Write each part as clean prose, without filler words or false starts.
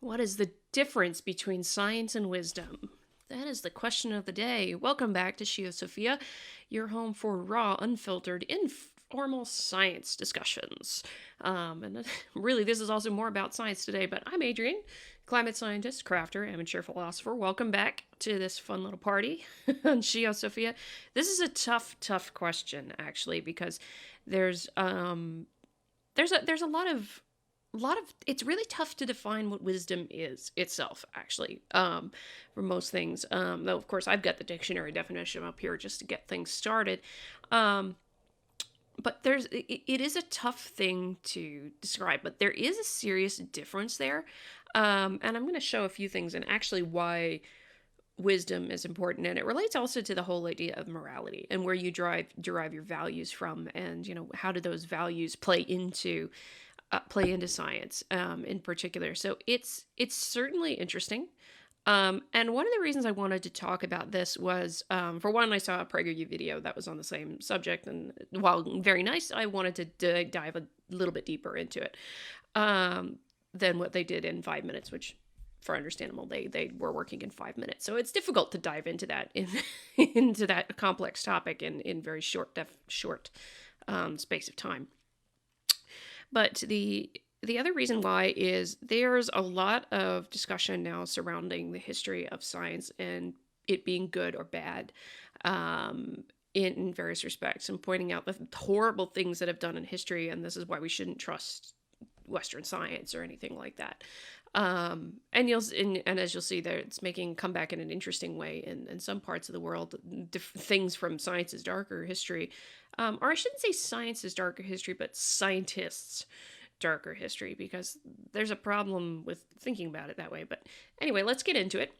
What is the difference between science and wisdom? That is the question of the day. Welcome back to ScioSophia, your home for raw, unfiltered, informal science discussions. And really, this is also more about science today, but I'm Adrienne, climate scientist, crafter, amateur philosopher. Welcome back to this fun little party on ScioSophia. This is a tough question, actually, because there's there's a lot of it's really tough to define what wisdom is itself, actually, for most things, though of course I've got the dictionary definition up here just to get things started. But it is a tough thing to describe, but there is a serious difference there. And I'm going to show a few things and actually why wisdom is important, and it relates also to the whole idea of morality and where you derive your values from, and how do those values play into science, in particular. So it's certainly interesting. And one of the reasons I wanted to talk about this was, for one, I saw a PragerU video that was on the same subject, and while very nice, I wanted to dive a little bit deeper into it, than what they did in 5 minutes, which, for understandable, they were working in 5 minutes. So it's difficult to dive into that into that complex topic in very short space of time. But the other reason why is there's a lot of discussion now surrounding the history of science and it being good or bad, in various respects, and pointing out the horrible things that have done in history, and this is why we shouldn't trust Western science or anything like that. And as you'll see there, it's making a comeback in an interesting way in some parts of the world. Things from science's darker history, or I shouldn't say science's darker history, but scientists' darker history, because there's a problem with thinking about it that way. But anyway, let's get into it.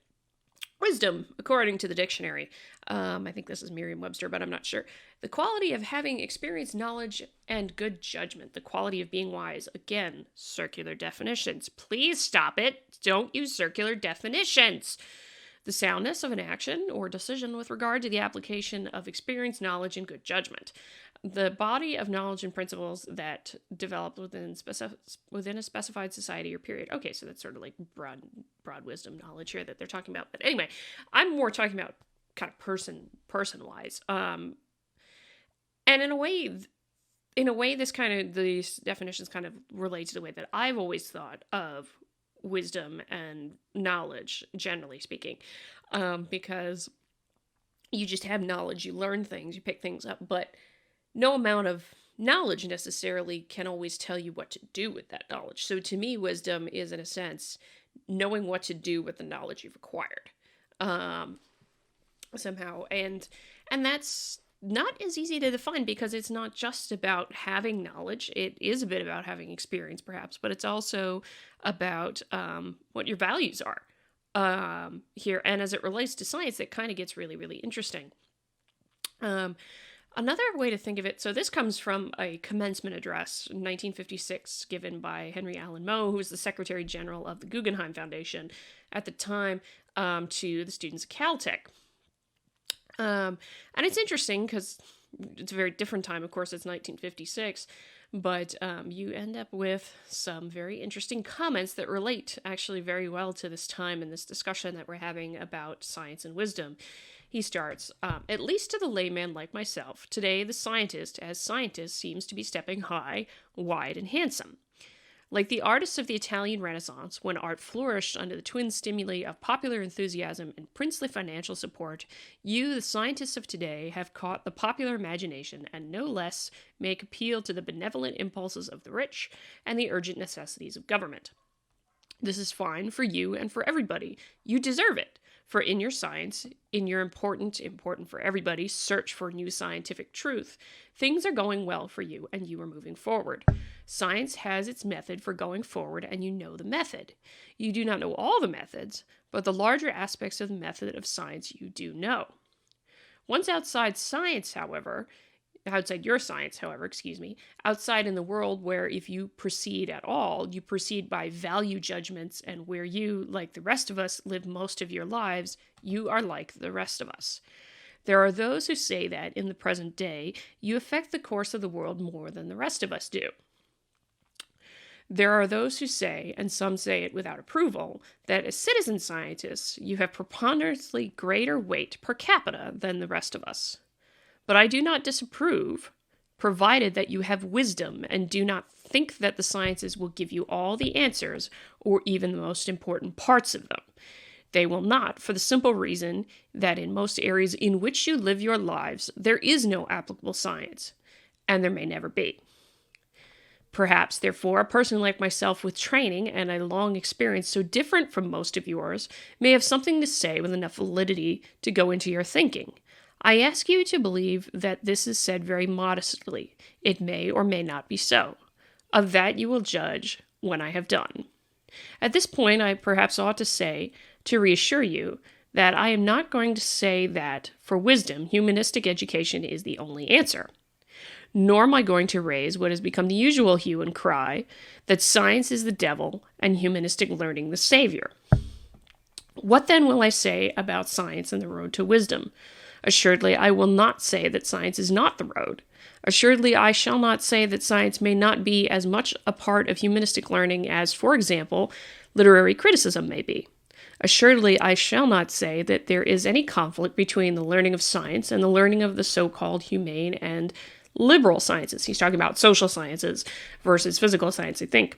Wisdom, according to the dictionary, I think this is Merriam-Webster, but I'm not sure. The quality of having experienced knowledge and good judgment. The quality of being wise. Again, circular definitions. Please stop it. Don't use circular definitions. The soundness of an action or decision with regard to the application of experienced knowledge and good judgment. The body of knowledge and principles that developed within a specified society or period. Okay, so that's sort of like broad wisdom knowledge here that they're talking about. But anyway, I'm more talking about kind of person-wise. And in a way, these definitions kind of relate to the way that I've always thought of wisdom and knowledge, generally speaking, because you just have knowledge, you learn things, you pick things up, but no amount of knowledge necessarily can always tell you what to do with that knowledge. So to me, wisdom is, in a sense, knowing what to do with the knowledge you've acquired, somehow. And that's not as easy to define, because it's not just about having knowledge. It is a bit about having experience, perhaps, but it's also about what your values are here. And as it relates to science, it kind of gets really, really interesting. Another way to think of it, so this comes from a commencement address in 1956 given by Henry Allen Moe, who was the Secretary General of the Guggenheim Foundation at the time, to the students of Caltech. And it's interesting because it's a very different time. Of course, it's 1956, but you end up with some very interesting comments that relate actually very well to this time and this discussion that we're having about science and wisdom. He starts, at least to the layman like myself, today the scientist, as scientist, seems to be stepping high, wide, and handsome. Like the artists of the Italian Renaissance, when art flourished under the twin stimuli of popular enthusiasm and princely financial support, you, the scientists of today, have caught the popular imagination and no less make appeal to the benevolent impulses of the rich and the urgent necessities of government. This is fine for you and for everybody. You deserve it. For in your science, in your important for everybody, search for new scientific truth, things are going well for you and you are moving forward. Science has its method for going forward and you know the method. You do not know all the methods, but the larger aspects of the method of science you do know. Once outside your science, outside in the world where if you proceed at all, you proceed by value judgments, and where you, like the rest of us, live most of your lives, you are like the rest of us. There are those who say that, in the present day, you affect the course of the world more than the rest of us do. There are those who say, and some say it without approval, that as citizen scientists, you have preponderantly greater weight per capita than the rest of us. But I do not disapprove, provided that you have wisdom and do not think that the sciences will give you all the answers or even the most important parts of them. They will not, for the simple reason that in most areas in which you live your lives, there is no applicable science, and there may never be. Perhaps, therefore, a person like myself with training and a long experience so different from most of yours may have something to say with enough validity to go into your thinking. I ask you to believe that this is said very modestly. It may or may not be so. Of that you will judge when I have done. At this point, I perhaps ought to say, to reassure you, that I am not going to say that, for wisdom, humanistic education is the only answer. Nor am I going to raise what has become the usual hue and cry, that science is the devil and humanistic learning the savior. What then will I say about science and the road to wisdom? Assuredly, I will not say that science is not the road. Assuredly, I shall not say that science may not be as much a part of humanistic learning as, for example, literary criticism may be. Assuredly, I shall not say that there is any conflict between the learning of science and the learning of the so-called humane and liberal sciences. He's talking about social sciences versus physical science, I think.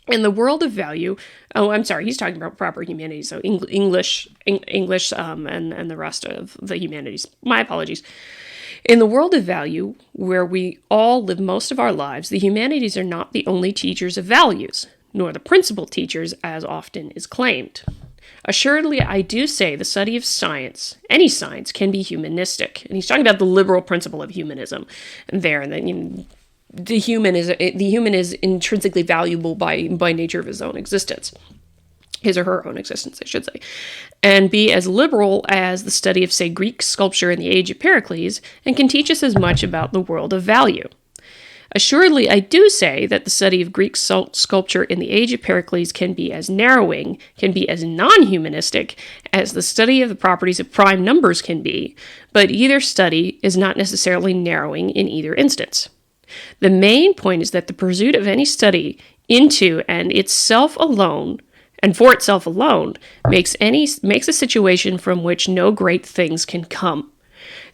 In the world of value, he's talking about proper humanities, so English, and the rest of the humanities. My apologies. In the world of value, where we all live most of our lives, the humanities are not the only teachers of values, nor the principal teachers, as often is claimed. Assuredly, I do say the study of science, any science, can be humanistic. And he's talking about the liberal principle of humanism there, and then the human is intrinsically valuable by nature of his own existence. His or her own existence, I should say. And be as liberal as the study of, say, Greek sculpture in the age of Pericles, and can teach us as much about the world of value. Assuredly, I do say that the study of Greek sculpture in the age of Pericles can be as narrowing, can be as non-humanistic as the study of the properties of prime numbers can be, but either study is not necessarily narrowing in either instance. The main point is that the pursuit of any study into and itself alone, and for itself alone, makes a situation from which no great things can come.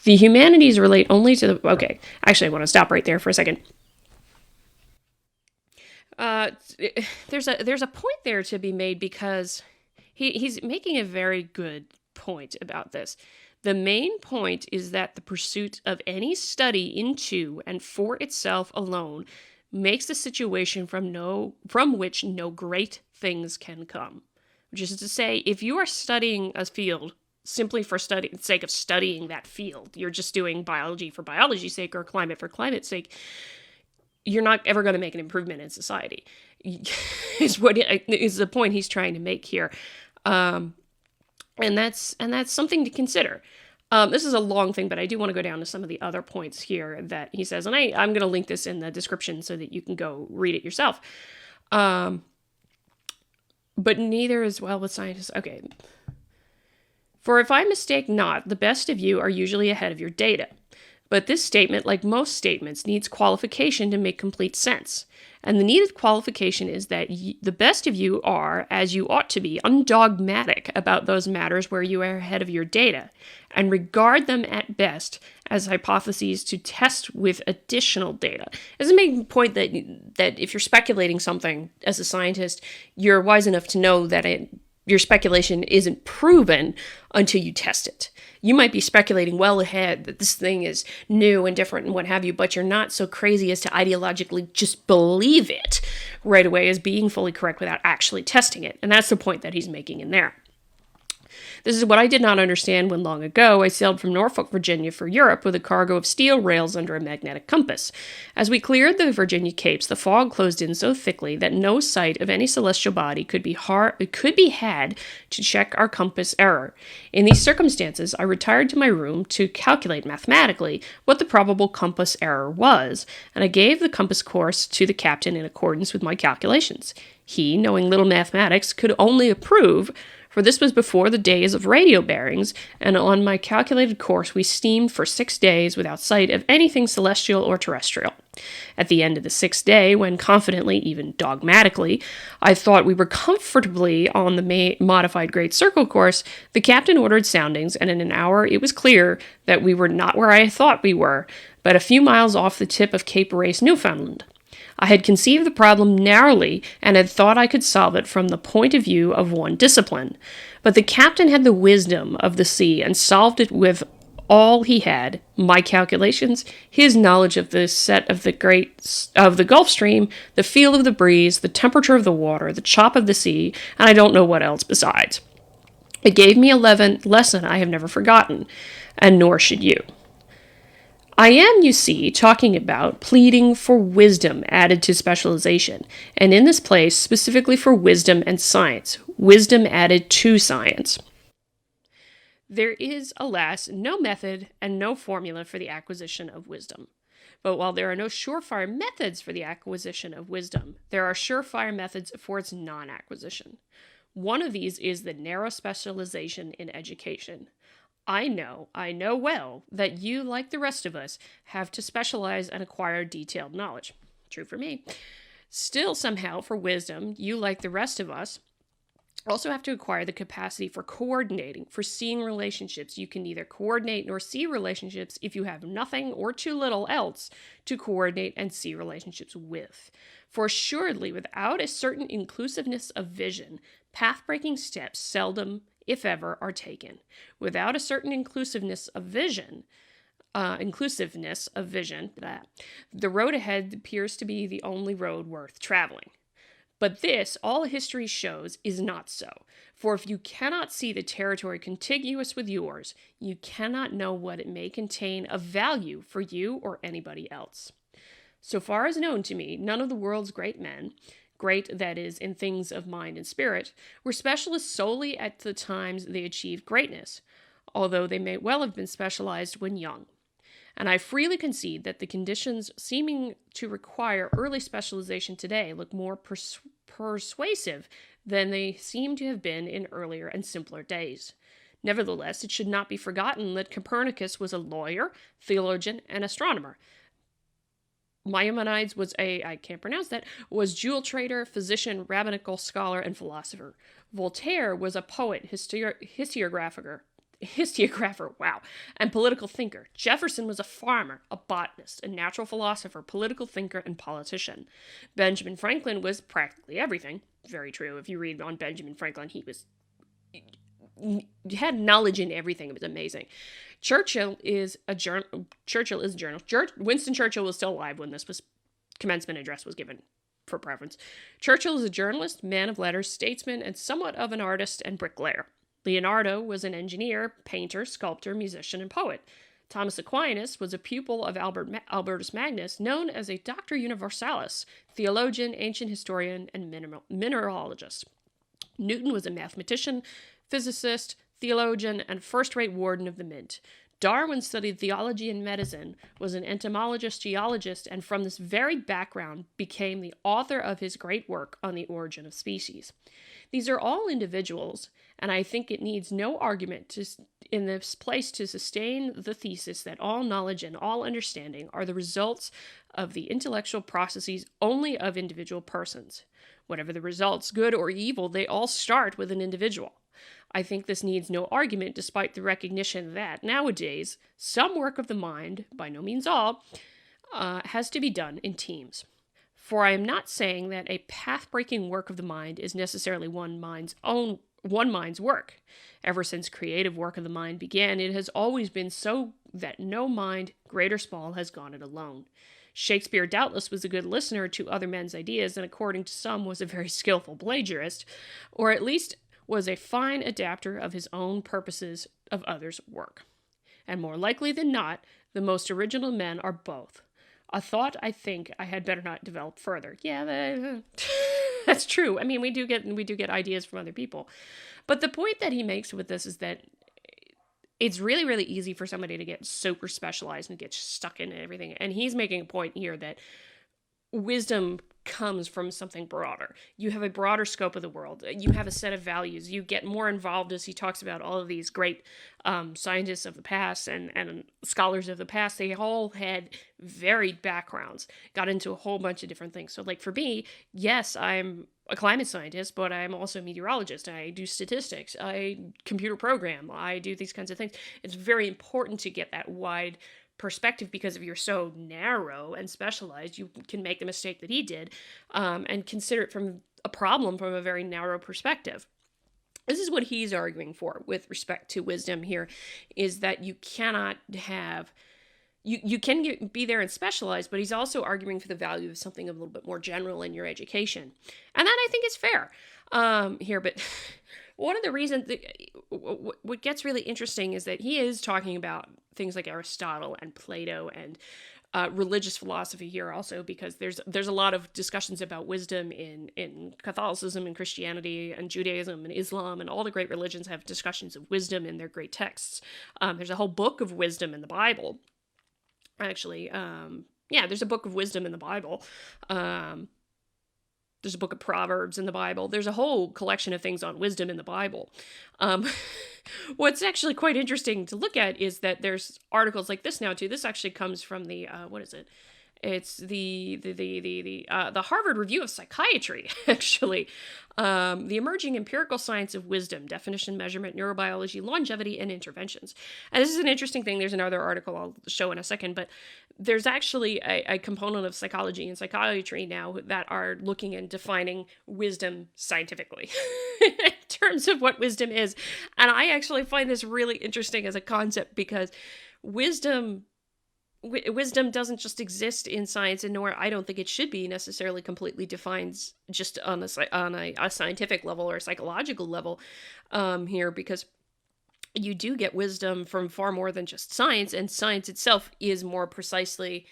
The humanities relate only to the... Okay, actually, I want to stop right there for a second. There's a point there to be made, because he's making a very good point about this. The main point is that the pursuit of any study into and for itself alone makes a situation from which no great things can come. Which is to say, if you are studying a field simply for the sake of studying that field, you're just doing biology for biology's sake or climate for climate's sake, you're not ever going to make an improvement in society. is the point he's trying to make here. And that's something to consider. This is a long thing, but I do want to go down to some of the other points here that he says, and I'm going to link this in the description so that you can go read it yourself. But neither is well with scientists. Okay. For if I mistake not, the best of you are usually ahead of your data. But this statement, like most statements, needs qualification to make complete sense. And the needed qualification is that the best of you are, as you ought to be, undogmatic about those matters where you are ahead of your data, and regard them at best as hypotheses to test with additional data. This is making the point that if you're speculating something as a scientist, you're wise enough to know that your speculation isn't proven until you test it. You might be speculating well ahead that this thing is new and different and what have you, but you're not so crazy as to ideologically just believe it right away as being fully correct without actually testing it. And that's the point that he's making in there. This is what I did not understand when long ago I sailed from Norfolk, Virginia for Europe with a cargo of steel rails under a magnetic compass. As we cleared the Virginia Capes, the fog closed in so thickly that no sight of any celestial body could be had to check our compass error. In these circumstances, I retired to my room to calculate mathematically what the probable compass error was, and I gave the compass course to the captain in accordance with my calculations. He, knowing little mathematics, could only approve, For this was before the days of radio bearings, and on my calculated course we steamed for 6 days without sight of anything celestial or terrestrial. At the end of the 6th day, when confidently, even dogmatically, I thought we were comfortably on the modified Great Circle course, the captain ordered soundings, and in an hour it was clear that we were not where I thought we were, but a few miles off the tip of Cape Race, Newfoundland. I had conceived the problem narrowly and had thought I could solve it from the point of view of one discipline. But the captain had the wisdom of the sea and solved it with all he had, my calculations, his knowledge of the set of the Gulf Stream, the feel of the breeze, the temperature of the water, the chop of the sea, and I don't know what else besides. It gave me a lesson I have never forgotten, and nor should you. I am, you see, talking about pleading for wisdom added to specialization, and in this place specifically for wisdom and science, wisdom added to science. There is, alas, no method and no formula for the acquisition of wisdom. But while there are no surefire methods for the acquisition of wisdom, there are surefire methods for its non-acquisition. One of these is the narrow specialization in education. I know well that you, like the rest of us, have to specialize and acquire detailed knowledge. True for me. Still, somehow, for wisdom, you, like the rest of us, also have to acquire the capacity for coordinating, for seeing relationships. You can neither coordinate nor see relationships if you have nothing or too little else to coordinate and see relationships with. For assuredly, without a certain inclusiveness of vision, path-breaking steps seldom, if ever, are taken. Without a certain inclusiveness of vision, the road ahead appears to be the only road worth traveling. But this, all history shows, is not so. For if you cannot see the territory contiguous with yours, you cannot know what it may contain of value for you or anybody else. So far as known to me, none of the world's great men, great, that is, in things of mind and spirit, were specialists solely at the times they achieved greatness, although they may well have been specialized when young. And I freely concede that the conditions seeming to require early specialization today look more persuasive than they seem to have been in earlier and simpler days. Nevertheless, it should not be forgotten that Copernicus was a lawyer, theologian, and astronomer. Maimonides was was jewel trader, physician, rabbinical scholar, and philosopher. Voltaire was a poet, historiographer, and political thinker. Jefferson was a farmer, a botanist, a natural philosopher, political thinker, and politician. Benjamin Franklin was practically everything. Very true. If you read on Benjamin Franklin, he had knowledge in everything. It was amazing. Winston Churchill was still alive when this commencement address was given for preference. Churchill is a journalist, man of letters, statesman, and somewhat of an artist and bricklayer. Leonardo was an engineer, painter, sculptor, musician, and poet. Thomas Aquinas was a pupil of Albertus Magnus, known as a Doctor Universalis, theologian, ancient historian, and mineralogist. Newton was a mathematician, physicist, theologian, and first-rate warden of the mint. Darwin studied theology and medicine, was an entomologist, geologist, and from this very background became the author of his great work on the origin of species. These are all individuals, and I think it needs no argument in this place to sustain the thesis that all knowledge and all understanding are the results of the intellectual processes only of individual persons. Whatever the results, good or evil, they all start with an individual. I think this needs no argument despite the recognition that, nowadays, some work of the mind, by no means all, has to be done in teams. For I am not saying that a path-breaking work of the mind is necessarily one mind's work. Ever since creative work of the mind began, it has always been so that no mind, great or small, has gone it alone. Shakespeare doubtless was a good listener to other men's ideas, and according to some was a very skillful plagiarist, or at least was a fine adapter of his own purposes of others' work. And more likely than not, the most original men are both. A thought I think I had better not develop further. Yeah, that's true. I mean, we do get ideas from other people. But the point that he makes with this is that it's really, really easy for somebody to get super specialized and get stuck in everything. And he's making a point here that wisdom comes from something broader. You have a broader scope of the world. You have a set of values. You get more involved as he talks about all of these great scientists of the past and scholars of the past. They all had varied backgrounds, got into a whole bunch of different things. So like for me, yes, I'm a climate scientist, but I'm also a meteorologist. I do statistics. I computer program. I do these kinds of things. It's very important to get that wide perspective, because if you're so narrow and specialized, you can make the mistake that he did, and consider it from a problem from a very narrow perspective. This is what he's arguing for with respect to wisdom here, is that you cannot have, you can be there and specialize, but he's also arguing for the value of something a little bit more general in your education. And that I think is fair here, but one of the reasons what gets really interesting is that he is talking about things like Aristotle and Plato and religious philosophy here also, because there's a lot of discussions about wisdom in Catholicism and Christianity and Judaism and Islam, and all the great religions have discussions of wisdom in their great texts. There's a whole book of wisdom in the Bible. Actually, there's a book of wisdom in the Bible. There's a book of Proverbs in the Bible. There's a whole collection of things on wisdom in the Bible. What's actually quite interesting to look at is that there's articles like this now too. This actually comes from the what is it? It's the Harvard Review of Psychiatry, actually. The Emerging Empirical Science of Wisdom, Definition, Measurement, Neurobiology, Longevity, and Interventions. And this is an interesting thing. There's another article I'll show in a second, but there's actually a component of psychology and psychiatry now that are looking and defining wisdom scientifically in terms of what wisdom is. And I actually find this really interesting as a concept, because wisdom doesn't just exist in science, and nor I don't think it should be necessarily completely defined just on a scientific level or a psychological level here, because you do get wisdom from far more than just science, and science itself is more precisely,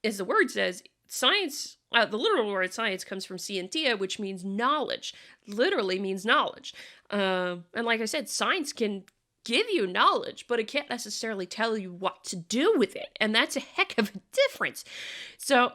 as the word says, science. The literal word science comes from scientia, which means knowledge. Literally means knowledge. And like I said, science can give you knowledge, but it can't necessarily tell you what to do with it, and that's a heck of a difference. So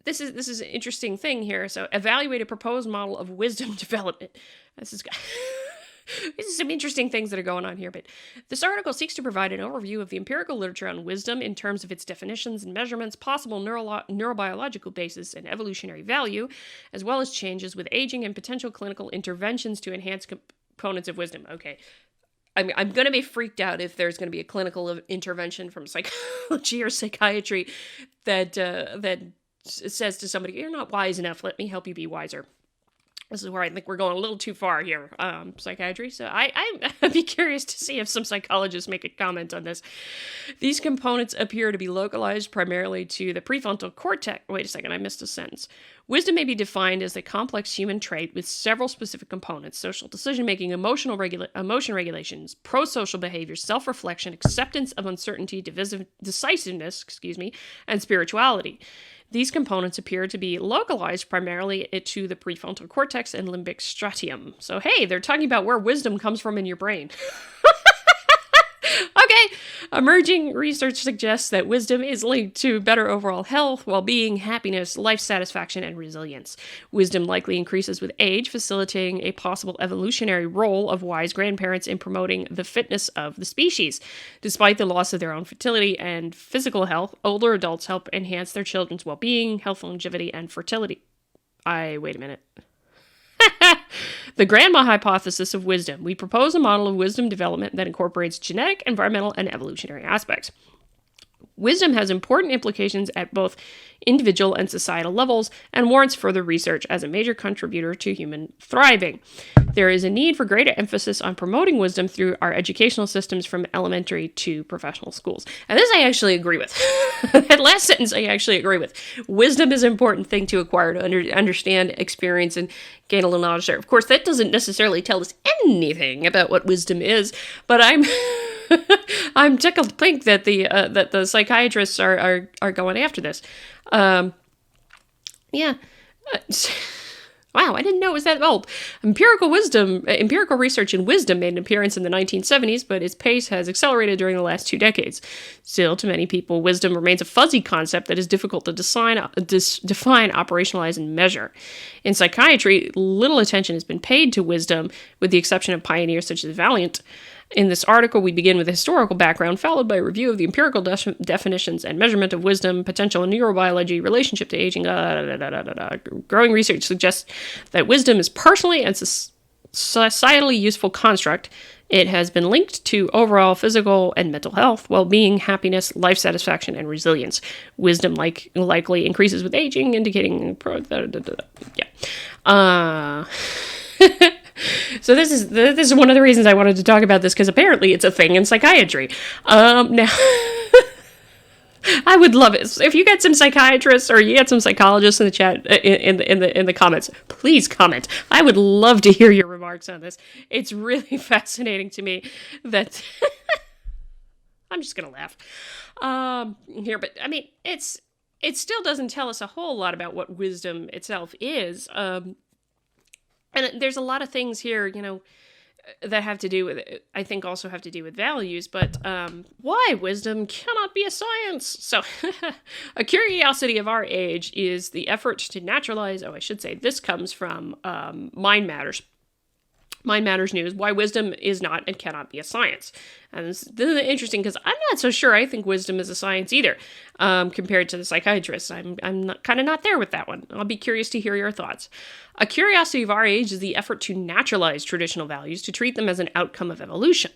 this is an interesting thing here. So evaluate a proposed model of wisdom development. This is some interesting things that are going on here, but this article seeks to provide an overview of the empirical literature on wisdom in terms of its definitions and measurements, possible neurobiological basis, and evolutionary value, as well as changes with aging and potential clinical interventions to enhance components of wisdom. Okay. I'm going to be freaked out if there's going to be a clinical intervention from psychology or psychiatry that says to somebody, "You're not wise enough. Let me help you be wiser." This is where I think we're going a little too far here, psychiatry. So I'd be curious to see if some psychologists make a comment on this. These components appear to be localized primarily to the prefrontal cortex. Wait a second, I missed a sentence. Wisdom may be defined as a complex human trait with several specific components: social decision-making, emotion regulations, pro-social behavior, self-reflection, acceptance of uncertainty, decisiveness, and spirituality. These components appear to be localized primarily to the prefrontal cortex and limbic stratum. So, hey, they're talking about where wisdom comes from in your brain. Okay. Emerging research suggests that wisdom is linked to better overall health, well-being, happiness, life satisfaction, and resilience. Wisdom likely increases with age, facilitating a possible evolutionary role of wise grandparents in promoting the fitness of the species. Despite the loss of their own fertility and physical health, older adults help enhance their children's well-being, health, longevity, and fertility. Wait a minute. The grandma hypothesis of wisdom. We propose a model of wisdom development that incorporates genetic, environmental, and evolutionary aspects. Wisdom has important implications at both individual and societal levels and warrants further research as a major contributor to human thriving. There is a need for greater emphasis on promoting wisdom through our educational systems from elementary to professional schools. And this I actually agree with. That last sentence I actually agree with. Wisdom is an important thing to acquire, to understand, experience, and gain a little knowledge there. Of course, that doesn't necessarily tell us anything about what wisdom is, but I'm tickled pink that the psychiatrists are going after this. Wow, I didn't know it was that old. Empirical research in wisdom made an appearance in the 1970s, but its pace has accelerated during the last 2 decades. Still, to many people, wisdom remains a fuzzy concept that is difficult to define, operationalize, and measure. In psychiatry, little attention has been paid to wisdom, with the exception of pioneers such as Valiant. In this article, we begin with a historical background, followed by a review of the empirical definitions and measurement of wisdom, potential in neurobiology, relationship to aging. Growing research suggests that wisdom is personally and societally useful construct. It has been linked to overall physical and mental health, well-being, happiness, life satisfaction, and resilience. Wisdom likely increases with aging, indicating... Yeah. So this is one of the reasons I wanted to talk about this, because apparently it's a thing in psychiatry. Now, I would love it if you get some psychiatrists or you get some psychologists in the chat in the comments. Please comment. I would love to hear your remarks on this. It's really fascinating to me that I'm just gonna laugh here, but I mean it still doesn't tell us a whole lot about what wisdom itself is. And there's a lot of things here, that have to do with, I think also have to do with values, but why wisdom cannot be a science? So, a curiosity of our age is the effort to naturalize, this comes from Mind Matters. Mind Matters News, why wisdom is not and cannot be a science. And this is interesting because I'm not so sure I think wisdom is a science either, compared to the psychiatrists. I'm kind of not there with that one. I'll be curious to hear your thoughts. A curiosity of our age is the effort to naturalize traditional values, to treat them as an outcome of evolution.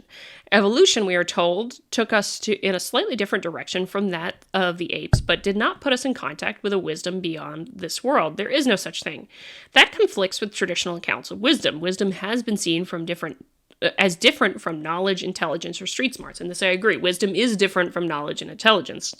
Evolution, we are told, took us in a slightly different direction from that of the apes, but did not put us in contact with a wisdom beyond this world. There is no such thing. That conflicts with traditional accounts of wisdom. Wisdom has been seen as different from knowledge, intelligence, or street smarts. And this I agree. Wisdom is different from knowledge and intelligence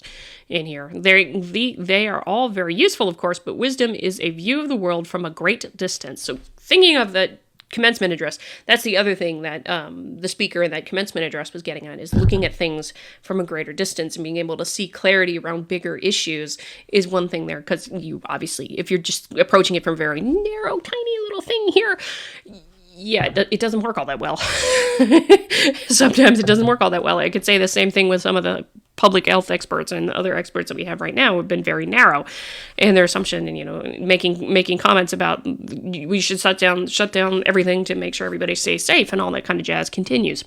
in here. They are all very useful, of course, but wisdom is a view of the world from a great distance. So thinking of the commencement address, that's the other thing that the speaker in that commencement address was getting at, is looking at things from a greater distance and being able to see clarity around bigger issues is one thing there. Because you obviously, if you're just approaching it from a very narrow, tiny little thing here, yeah, it doesn't work all that well. Sometimes it doesn't work all that well. I could say the same thing with some of the public health experts and other experts that we have right now have been very narrow in their assumption and, making comments about we should shut down everything to make sure everybody stays safe and all that kind of jazz continues.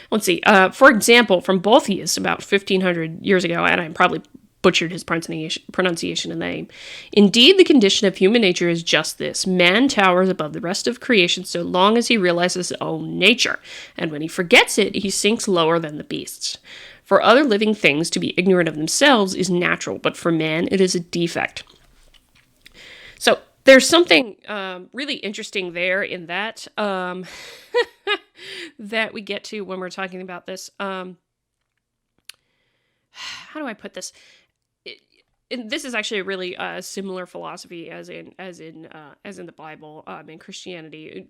Let's see. For example, from Boethius about 1,500 years ago, and I'm probably butchered his pronunciation of the name. Indeed, the condition of human nature is just this. Man towers above the rest of creation so long as he realizes his own nature, and when he forgets it, he sinks lower than the beasts. For other living things, to be ignorant of themselves is natural, but for man, it is a defect. So, there's something really interesting there in that, that we get to when we're talking about this. How do I put this? This is actually a really similar philosophy as in the Bible. In Christianity,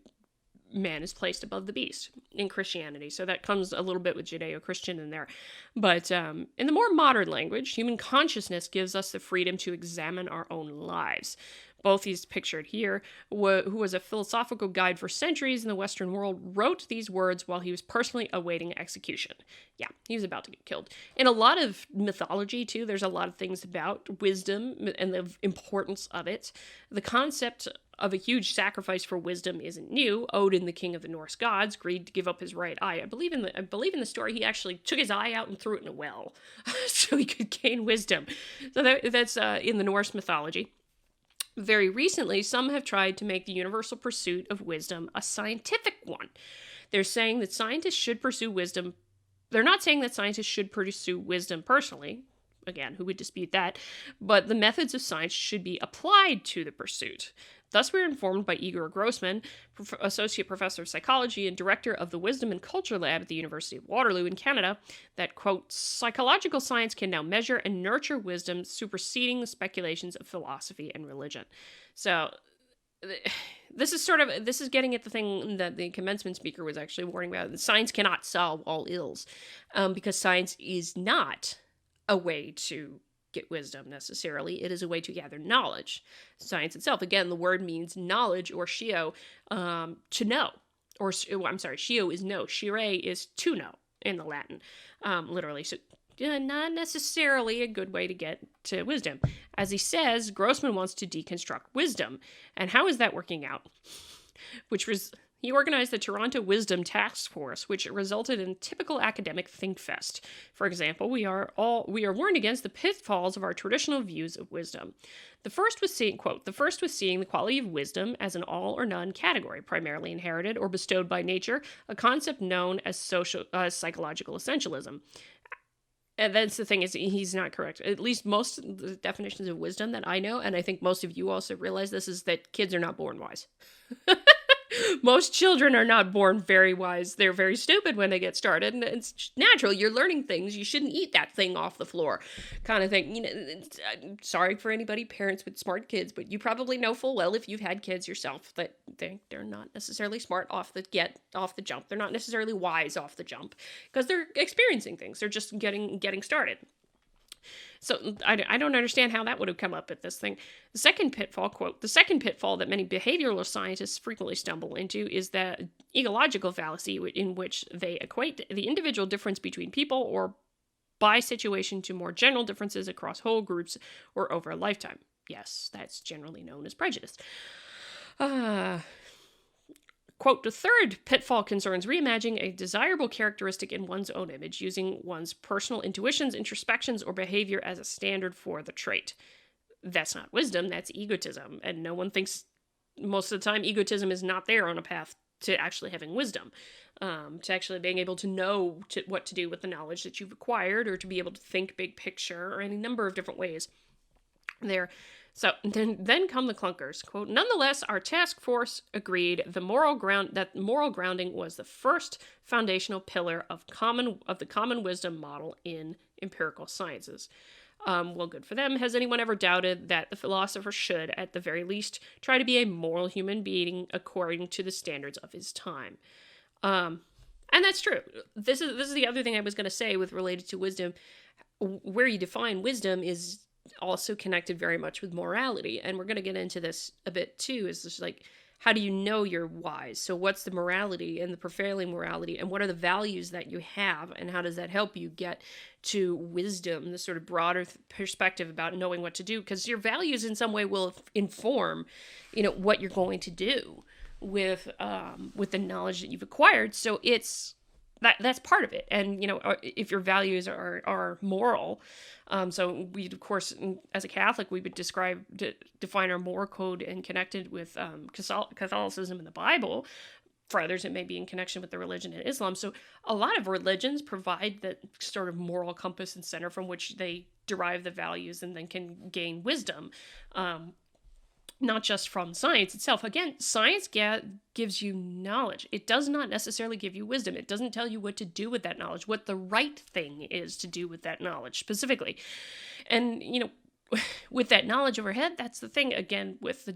man is placed above the beast in Christianity, so that comes a little bit with Judeo-Christian in there. But in the more modern language, human consciousness gives us the freedom to examine our own lives. Boethius, pictured here, who was a philosophical guide for centuries in the Western world, wrote these words while he was personally awaiting execution. Yeah, he was about to get killed. In a lot of mythology, too, there's a lot of things about wisdom and the importance of it. The concept of a huge sacrifice for wisdom isn't new. Odin, the king of the Norse gods, agreed to give up his right eye. I believe in the story he actually took his eye out and threw it in a well so he could gain wisdom. So that's in the Norse mythology. Very recently, some have tried to make the universal pursuit of wisdom a scientific one. They're saying that scientists should pursue wisdom. They're not saying that scientists should pursue wisdom personally. Again, who would dispute that? But the methods of science should be applied to the pursuit. Thus, we're informed by Igor Grossman, Associate Professor of Psychology and Director of the Wisdom and Culture Lab at the University of Waterloo in Canada, that, quote, psychological science can now measure and nurture wisdom, superseding the speculations of philosophy and religion. So, this is getting at the thing that the commencement speaker was actually warning about. Science cannot solve all ills, because science is not a way to get wisdom necessarily. It is a way to gather knowledge. Science itself, again, the word means knowledge, or scio, to know. Or, I'm sorry, scio is know. Scire is to know in the Latin, literally. So not necessarily a good way to get to wisdom. As he says, Grossman wants to deconstruct wisdom. And how is that working out? He organized the Toronto Wisdom Task Force, which resulted in typical academic thinkfest. For example, we are warned against the pitfalls of our traditional views of wisdom. The first was seeing the quality of wisdom as an all or none category, primarily inherited or bestowed by nature, a concept known as psychological essentialism. And that's the thing, is he's not correct. At least most of the definitions of wisdom that I know, and I think most of you also realize this, is that kids are not born wise. Most children are not born very wise. They're very stupid when they get started, and it's natural. You're learning things. You shouldn't eat that thing off the floor, kind of thing. I'm sorry for anybody, parents with smart kids, but you probably know full well, if you've had kids yourself, that they're not necessarily smart off the jump. They're not necessarily wise off the jump, because they're experiencing things. They're just getting started. So I don't understand how that would have come up at this thing. The second pitfall, quote, the second pitfall that many behavioral scientists frequently stumble into is the ecological fallacy, in which they equate the individual difference between people or by situation to more general differences across whole groups or over a lifetime. Yes, that's generally known as prejudice. Quote, the third pitfall concerns reimagining a desirable characteristic in one's own image, using one's personal intuitions, introspections, or behavior as a standard for the trait. That's not wisdom, that's egotism. And no one thinks, most of the time, egotism is not there on a path to actually having wisdom, to actually being able to know what to do with the knowledge that you've acquired, or to be able to think big picture, or any number of different ways there. So then come the clunkers. Quote, nonetheless, our task force agreed that moral grounding was the first foundational pillar of the common wisdom model in empirical sciences. Well, good for them. Has anyone ever doubted that the philosopher should, at the very least, try to be a moral human being according to the standards of his time? And that's true. This is the other thing I was going to say with related to wisdom. Where you define wisdom is also connected very much with morality, and we're going to get into this a bit too, is just like, how do you know you're wise? So what's the morality and the prevailing morality, and what are the values that you have, and how does that help you get to wisdom, the sort of broader perspective about knowing what to do? Because your values in some way will inform, what you're going to do with the knowledge that you've acquired. So that's part of it. And, if your values are moral, so we, of course, as a Catholic, we would define our moral code and connected with Catholicism and the Bible. For others, it may be in connection with the religion in Islam. So a lot of religions provide that sort of moral compass and center from which they derive the values and then can gain wisdom. Not just from science itself. Again, science gives you knowledge. It does not necessarily give you wisdom. It doesn't tell you what to do with that knowledge, what the right thing is to do with that knowledge specifically. And, with that knowledge overhead, that's the thing, again, with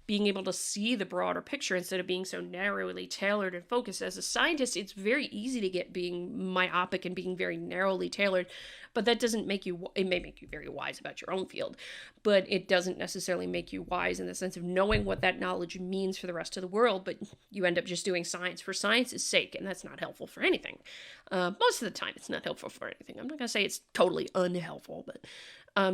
being able to see the broader picture instead of being so narrowly tailored and focused. As a scientist, it's very easy to get being myopic and being very narrowly tailored, but that doesn't make you, it may make you very wise about your own field, but it doesn't necessarily make you wise in the sense of knowing what that knowledge means for the rest of the world, but you end up just doing science for science's sake, and that's not helpful for anything. Most of the time, it's not helpful for anything. I'm not going to say it's totally unhelpful, but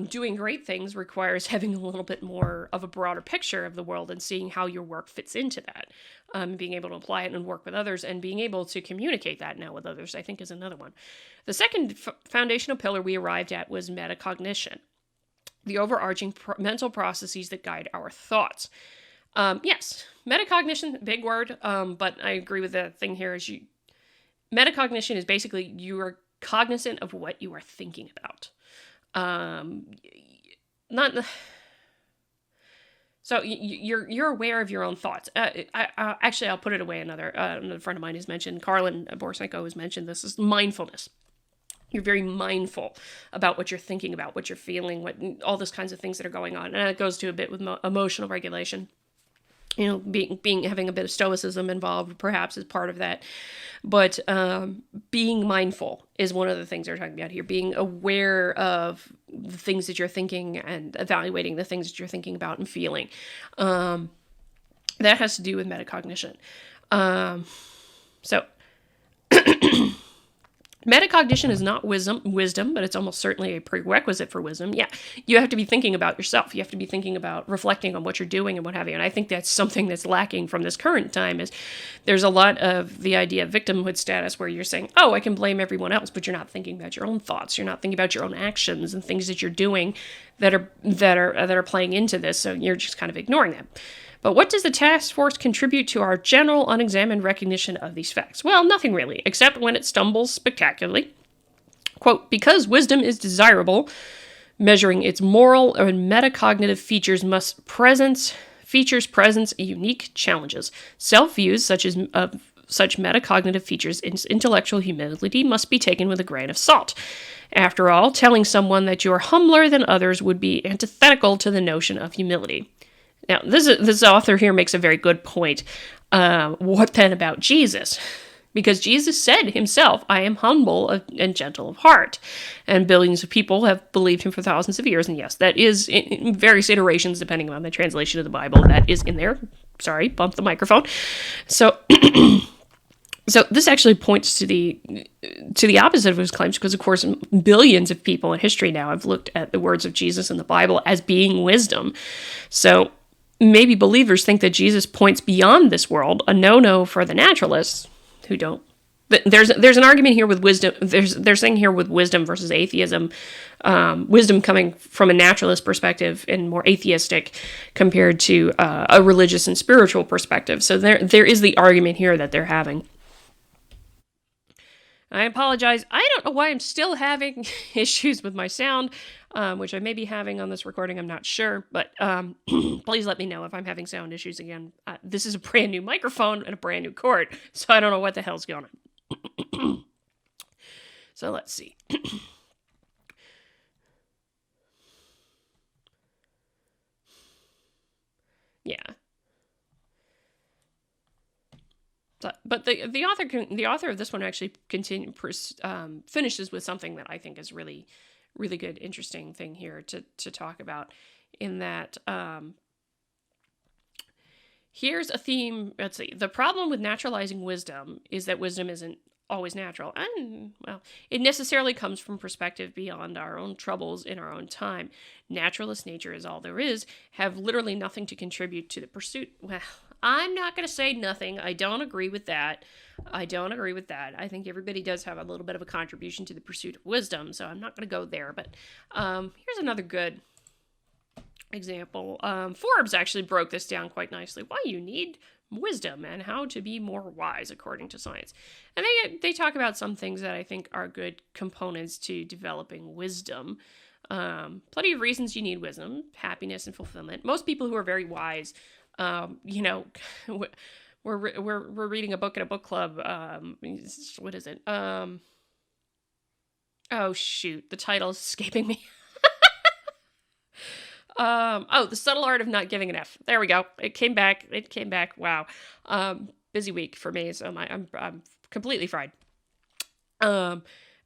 doing great things requires having a little bit more of a broader picture of the world and seeing how your work fits into that. Being able to apply it and work with others and being able to communicate that now with others, I think, is another one. The second foundational pillar we arrived at was metacognition, the overarching mental processes that guide our thoughts. Yes, metacognition, big word, but I agree with the thing here. Metacognition is basically you are cognizant of what you are thinking about. So you're aware of your own thoughts. Actually, I'll put it away. Another friend of mine has mentioned, Karlin Borsenko has mentioned this, is mindfulness. You're very mindful about what you're thinking about, what you're feeling, all those kinds of things that are going on. And it goes to a bit with emotional regulation. being having a bit of stoicism involved perhaps is part of that. But being mindful is one of the things they're talking about here. Being aware of the things that you're thinking and evaluating the things that you're thinking about and feeling. That has to do with metacognition. So metacognition is not wisdom, but it's almost certainly a prerequisite for wisdom. Yeah, you have to be thinking about yourself. You have to be thinking about reflecting on what you're doing and what have you. And I think that's something that's lacking from this current time is there's a lot of the idea of victimhood status where you're saying, oh, I can blame everyone else, but you're not thinking about your own thoughts. You're not thinking about your own actions and things that you're doing that are playing into this. So you're just kind of ignoring them. But what does the task force contribute to our general unexamined recognition of these facts? Well, nothing really, except when it stumbles spectacularly. Quote, because wisdom is desirable, measuring its moral or metacognitive features presents unique challenges. Self-views such metacognitive features in intellectual humility must be taken with a grain of salt. After all, telling someone that you are humbler than others would be antithetical to the notion of humility. Now, this author here makes a very good point. What then about Jesus? Because Jesus said himself, I am humble and gentle of heart. And billions of people have believed him for thousands of years. And yes, that is in various iterations, depending on the translation of the Bible, that is in there. Sorry, bumped the microphone. So this actually points to the opposite of his claims, because, of course, billions of people in history now have looked at the words of Jesus in the Bible as being wisdom. So maybe believers think that Jesus points beyond this world, a no-no for the naturalists who don't. There's an argument here with wisdom. They're saying here with wisdom versus atheism, wisdom coming from a naturalist perspective and more atheistic compared to a religious and spiritual perspective. So there is the argument here that they're having. I apologize. I don't know why I'm still having issues with my sound, which I may be having on this recording. I'm not sure, but please let me know if I'm having sound issues again. This is a brand new microphone and a brand new cord, so I don't know what the hell's going on. So let's see. Yeah. But the author of this one actually finishes with something that I think is really, really good, interesting thing here to talk about. In that, here's a theme. Let's see. The problem with naturalizing wisdom is that wisdom isn't always natural, and well, it necessarily comes from perspective beyond our own troubles in our own time. Naturalist nature is all there is. Have literally nothing to contribute to the pursuit. Well, I'm not going to say nothing. I don't agree with that. I think everybody does have a little bit of a contribution to the pursuit of wisdom, so I'm not going to go there. But here's another good example. Forbes actually broke this down quite nicely. Why you need wisdom and how to be more wise according to science. And they talk about some things that I think are good components to developing wisdom. Plenty of reasons you need wisdom: happiness and fulfillment. Most people who are very wise, we're reading a book in a book club. What is it? Oh shoot, the title is escaping me. The Subtle Art of Not Giving an F. There we go. It came back. Wow. Busy week for me, so I'm completely fried. And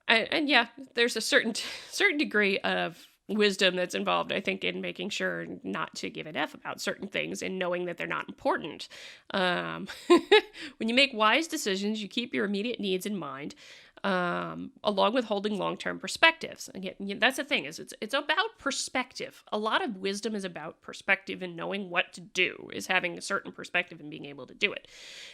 yeah, there's a certain degree of wisdom that's involved, I think, in making sure not to give an F about certain things and knowing that they're not important. When you make wise decisions, you keep your immediate needs in mind, along with holding long-term perspectives. Again, that's the thing, is it's about perspective. A lot of wisdom is about perspective and knowing what to do, is having a certain perspective and being able to do it.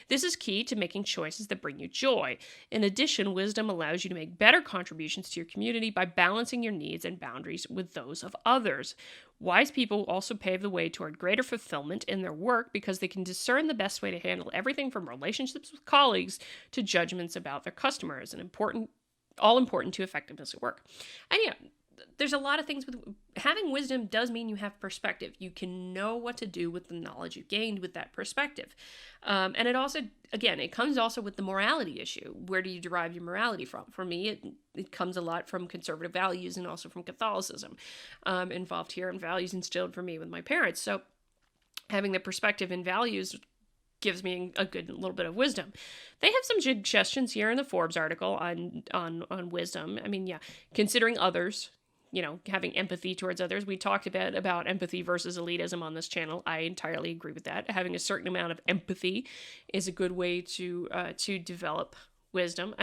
This is key to making choices that bring you joy. In addition, wisdom allows you to make better contributions to your community by balancing your needs and boundaries with those of others. Wise people also pave the way toward greater fulfillment in their work because they can discern the best way to handle everything from relationships with colleagues to judgments about their customers, and all important to effectiveness at work. And yeah, there's a lot of things with having wisdom does mean you have perspective. You can know what to do with the knowledge you gained with that perspective. And it also, again, it comes also with the morality issue. Where do you derive your morality from? For me, it comes a lot from conservative values and also from Catholicism involved here, and values instilled for me with my parents. So Having the perspective and values gives me a good little bit of wisdom. They have some suggestions here in the Forbes article on wisdom. I mean, yeah, considering others, having empathy towards others. We talked a bit about empathy versus elitism on this channel. I entirely agree with that. Having a certain amount of empathy is a good way to develop wisdom.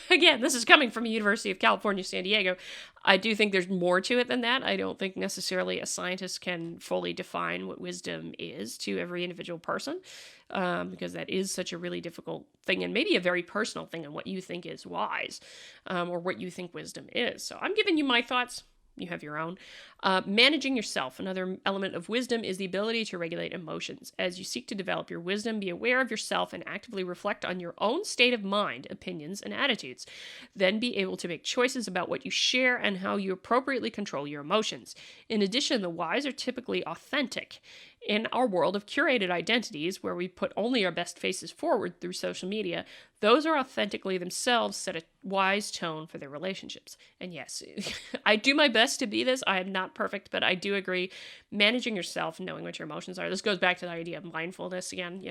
Again, this is coming from the University of California, San Diego. I do think there's more to it than that. I don't think necessarily a scientist can fully define what wisdom is to every individual person, because that is such a really difficult thing, and maybe a very personal thing on what you think is wise, or what you think wisdom is. So I'm giving you my thoughts. You have your own. Managing yourself. Another element of wisdom is the ability to regulate emotions. As you seek to develop your wisdom, be aware of yourself and actively reflect on your own state of mind, opinions, and attitudes. Then be able to make choices about what you share and how you appropriately control your emotions. In addition, the wise are typically authentic. In our world of curated identities, where we put only our best faces forward through social media, those are authentically themselves set a wise tone for their relationships. And yes, I do my best to be this. I am not perfect, but I do agree. Managing yourself, knowing what your emotions are. This goes back to the idea of mindfulness again,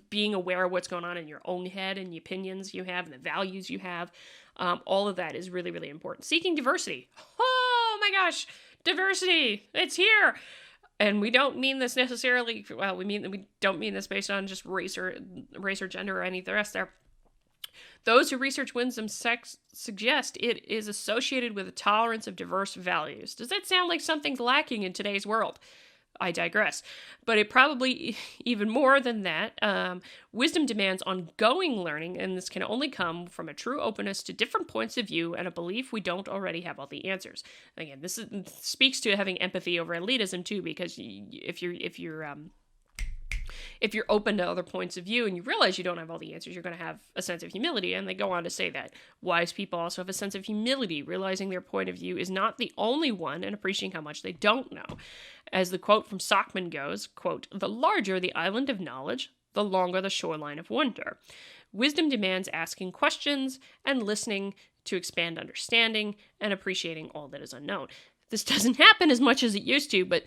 being aware of what's going on in your own head and the opinions you have and the values you have. All of that is really, really important. Seeking diversity. Oh my gosh, diversity. It's here. And we don't mean this necessarily, we don't mean this based on just race or gender or any of the rest there. Those who research wisdom suggest it is associated with a tolerance of diverse values. Does that sound like something's lacking in today's world? I digress. But it probably, even more than that, wisdom demands ongoing learning, and this can only come from a true openness to different points of view and a belief we don't already have all the answers. Again, this speaks to having empathy over elitism too, because if you're open to other points of view and you realize you don't have all the answers, you're going to have a sense of humility. And they go on to say that wise people also have a sense of humility, realizing their point of view is not the only one and appreciating how much they don't know. As the quote from Sockman goes, quote, "The larger the island of knowledge, the longer the shoreline of wonder." Wisdom demands asking questions and listening to expand understanding and appreciating all that is unknown. This doesn't happen as much as it used to, but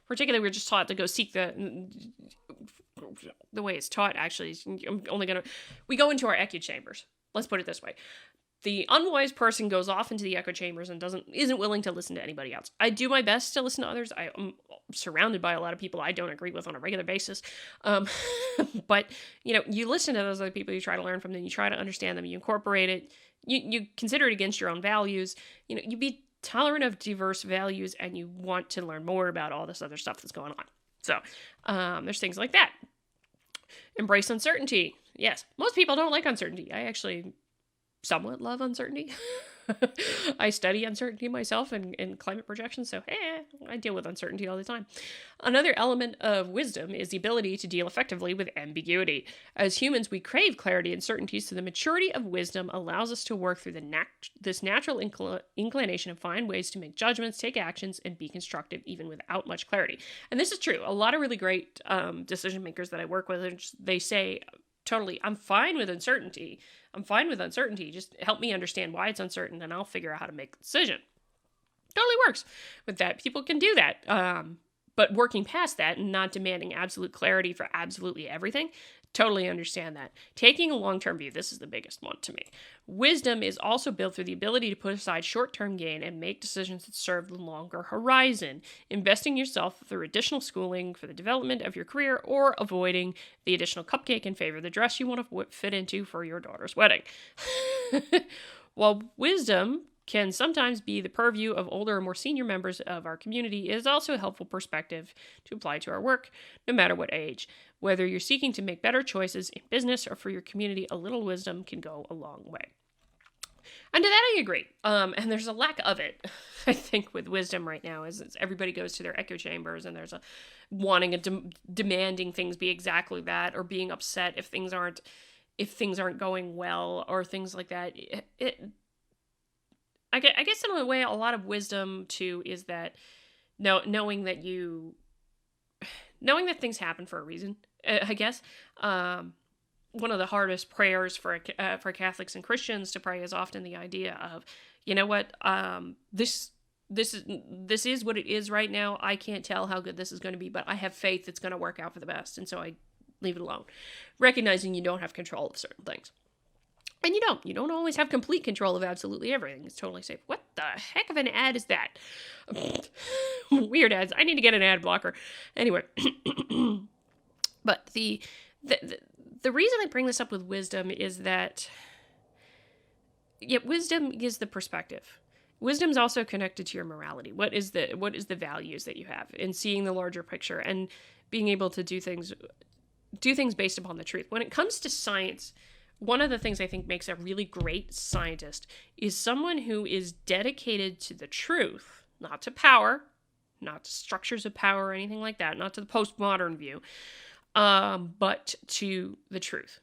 particularly we're just taught to go seek the way it's taught. Actually, we go into our echo chambers. Let's put it this way. The unwise person goes off into the echo chambers and isn't willing to listen to anybody else. I do my best to listen to others. I'm surrounded by a lot of people I don't agree with on a regular basis. But, you listen to those other people, you try to learn from them, you try to understand them, you incorporate it, you consider it against your own values. You be tolerant of diverse values, and you want to learn more about all this other stuff that's going on. So, there's things like that. Embrace uncertainty. Yes, most people don't like uncertainty. I actually somewhat love uncertainty. I study uncertainty myself in climate projections, so I deal with uncertainty all the time. Another element of wisdom is the ability to deal effectively with ambiguity. As humans, we crave clarity and certainty, so the maturity of wisdom allows us to work through this natural inclination to find ways to make judgments, take actions, and be constructive even without much clarity. And this is true. A lot of really great decision makers that I work with, they say, totally, I'm fine with uncertainty. Just help me understand why it's uncertain, and I'll figure out how to make a decision. Totally works with that. People can do that. But working past that and not demanding absolute clarity for absolutely everything, totally understand that. Taking a long-term view, this is the biggest one to me. Wisdom is also built through the ability to put aside short-term gain and make decisions that serve the longer horizon. Investing yourself through additional schooling for the development of your career, or avoiding the additional cupcake in favor of the dress you want to fit into for your daughter's wedding. While wisdom can sometimes be the purview of older or more senior members of our community, it is also a helpful perspective to apply to our work, no matter what age. Whether you're seeking to make better choices in business or for your community, a little wisdom can go a long way. And to that I agree. And there's a lack of it, I think, with wisdom right now, is everybody goes to their echo chambers, and there's a wanting and demanding things be exactly that, or being upset if things aren't going well, or things like that. I guess in a way, a lot of wisdom too is that knowing that things happen for a reason. I guess one of the hardest prayers for Catholics and Christians to pray is often the idea of, you know what, this this is what it is right now. I can't tell how good this is going to be, but I have faith it's going to work out for the best, and so I leave it alone, recognizing you don't have control of certain things. And you don't always have complete control of absolutely everything. It's totally safe. What the heck of an ad is that? Weird ads. I need to get an ad blocker. Anyway, but the reason I bring this up with wisdom is that wisdom is the perspective. Wisdom is also connected to your morality. What is the values that you have in seeing the larger picture and being able to do things based upon the truth. When it comes to science, one of the things I think makes a really great scientist is someone who is dedicated to the truth, not to power, not to structures of power or anything like that, not to the postmodern view, but to the truth.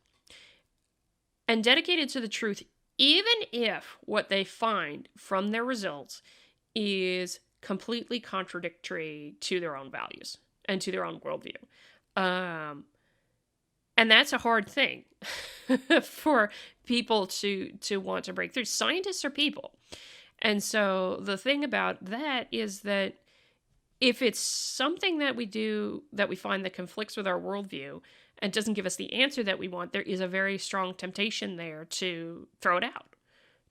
And dedicated to the truth, even if what they find from their results is completely contradictory to their own values and to their own worldview. And that's a hard thing for people to want to break through. Scientists are people. And so the thing about that is that if it's something that we do that we find that conflicts with our worldview and doesn't give us the answer that we want, there is a very strong temptation there to throw it out,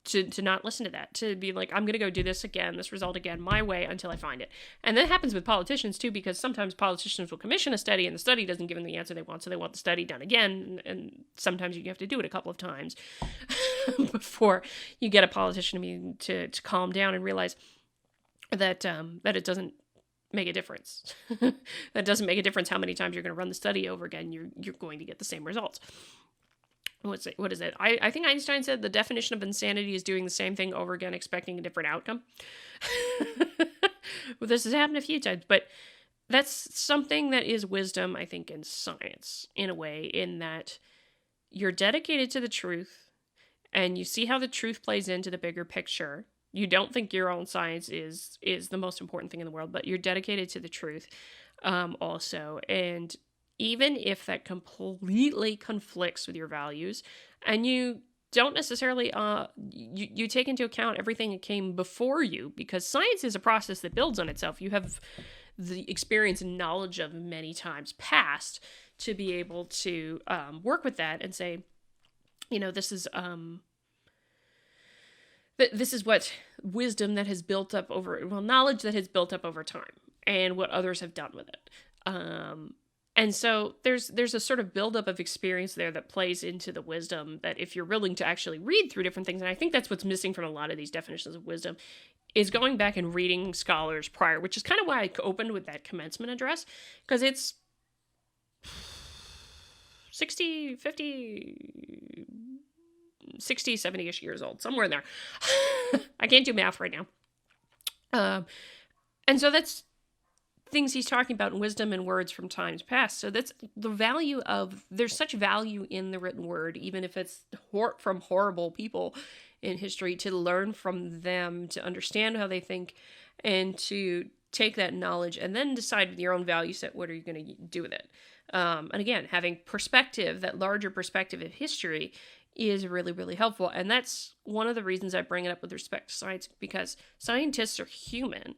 to not listen to that, to be like, I'm going to go do this result again, my way until I find it. And that happens with politicians too, because sometimes politicians will commission a study and the study doesn't give them the answer they want, so they want the study done again. And sometimes you have to do it a couple of times before you get a politician to calm down and realize that it doesn't make a difference. That doesn't make a difference how many times you're going to run the study over again. You're going to get the same results. What is it? I think Einstein said the definition of insanity is doing the same thing over again, expecting a different outcome. Well, this has happened a few times, but that's something that is wisdom, I think, in science, in a way, in that you're dedicated to the truth and you see how the truth plays into the bigger picture. You don't think your own science is the most important thing in the world, but you're dedicated to the truth also. And even if that completely conflicts with your values, and you don't necessarily, you take into account everything that came before you, because science is a process that builds on itself. You have the experience and knowledge of many times past to be able to work with that and say, this is what wisdom that has built up knowledge that has built up over time and what others have done with it. And so there's a sort of buildup of experience there that plays into the wisdom that if you're willing to actually read through different things, and I think that's what's missing from a lot of these definitions of wisdom, is going back and reading scholars prior, which is kind of why I opened with that commencement address, because it's 60, 50... 60, 70-ish years old, somewhere in there. I can't do math right now. And so that's things he's talking about in wisdom and words from times past. So that's the value of, there's such value in the written word, even if it's from horrible people in history, to learn from them, to understand how they think, and to take that knowledge and then decide with your own value set, what are you going to do with it? And again, having perspective, that larger perspective of history, is really, really helpful. And that's one of the reasons I bring it up with respect to science, because scientists are human.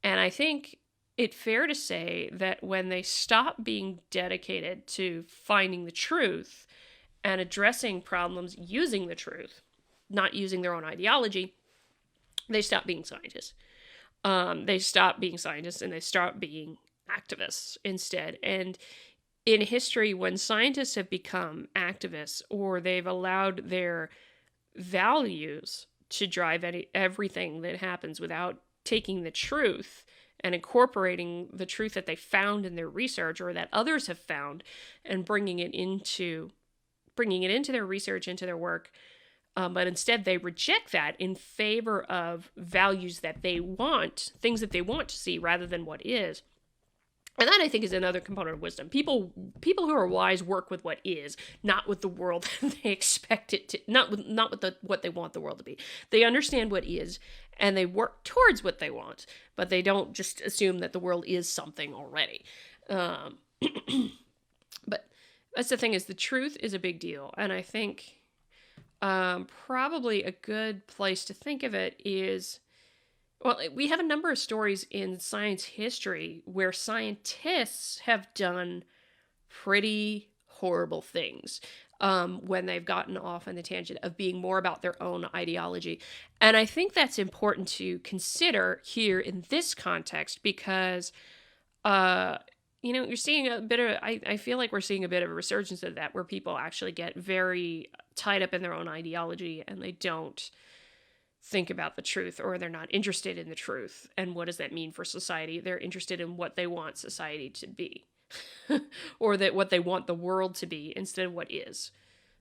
And I think it's fair to say that when they stop being dedicated to finding the truth and addressing problems using the truth, not using their own ideology, they stop being scientists. They stop being scientists and they start being activists instead. And in history, when scientists have become activists, or they've allowed their values to drive everything that happens without taking the truth and incorporating the truth that they found in their research or that others have found and bringing it into their research, into their work, but instead they reject that in favor of values that they want, things that they want to see rather than what is. And that, I think, is another component of wisdom. People who are wise work with what is, not with the world they expect it to, not with what they want the world to be. They understand what is, and they work towards what they want, but they don't just assume that the world is something already. But that's the thing, is the truth is a big deal. And I think probably a good place to think of it is Well, we have a number of stories in science history where scientists have done pretty horrible things when they've gotten off on the tangent of being more about their own ideology. And I think that's important to consider here in this context because, uh, you're seeing a bit of, I feel like we're seeing a bit of a resurgence of that where people actually get very tied up in their own ideology and they don't think about the truth, or they're not interested in the truth. And what does that mean for society? They're interested in what they want society to be. Or that what they want the world to be instead of what is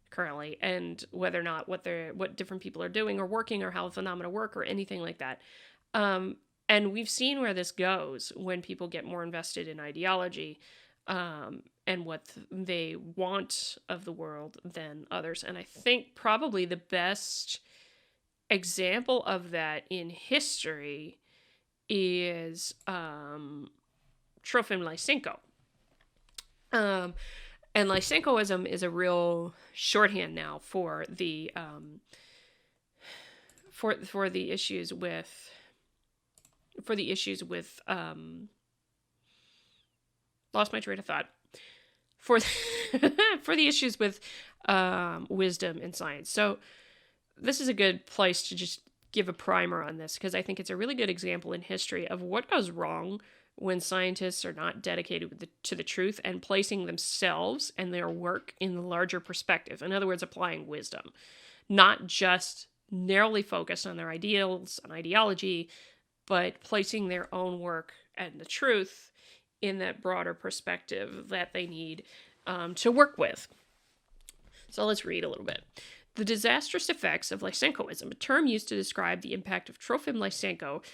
currently, and whether or not what different people are doing or working or how phenomena work or anything like that. And we've seen where this goes when people get more invested in ideology, and what they want of the world than others. And I think probably the best example of that in history is Trofim Lysenko. And Lysenkoism is a real shorthand now for the for the issues with lost my train of thought for for the issues with wisdom and science. So this is a good place to just give a primer on this, because I think it's a really good example in history of what goes wrong when scientists are not dedicated to the truth and placing themselves and their work in the larger perspective. In other words, applying wisdom, not just narrowly focused on their ideals and ideology, but placing their own work and the truth in that broader perspective that they need to work with. So let's read a little bit. The disastrous effects of Lysenkoism, a term used to describe the impact of Trofim Lysenko's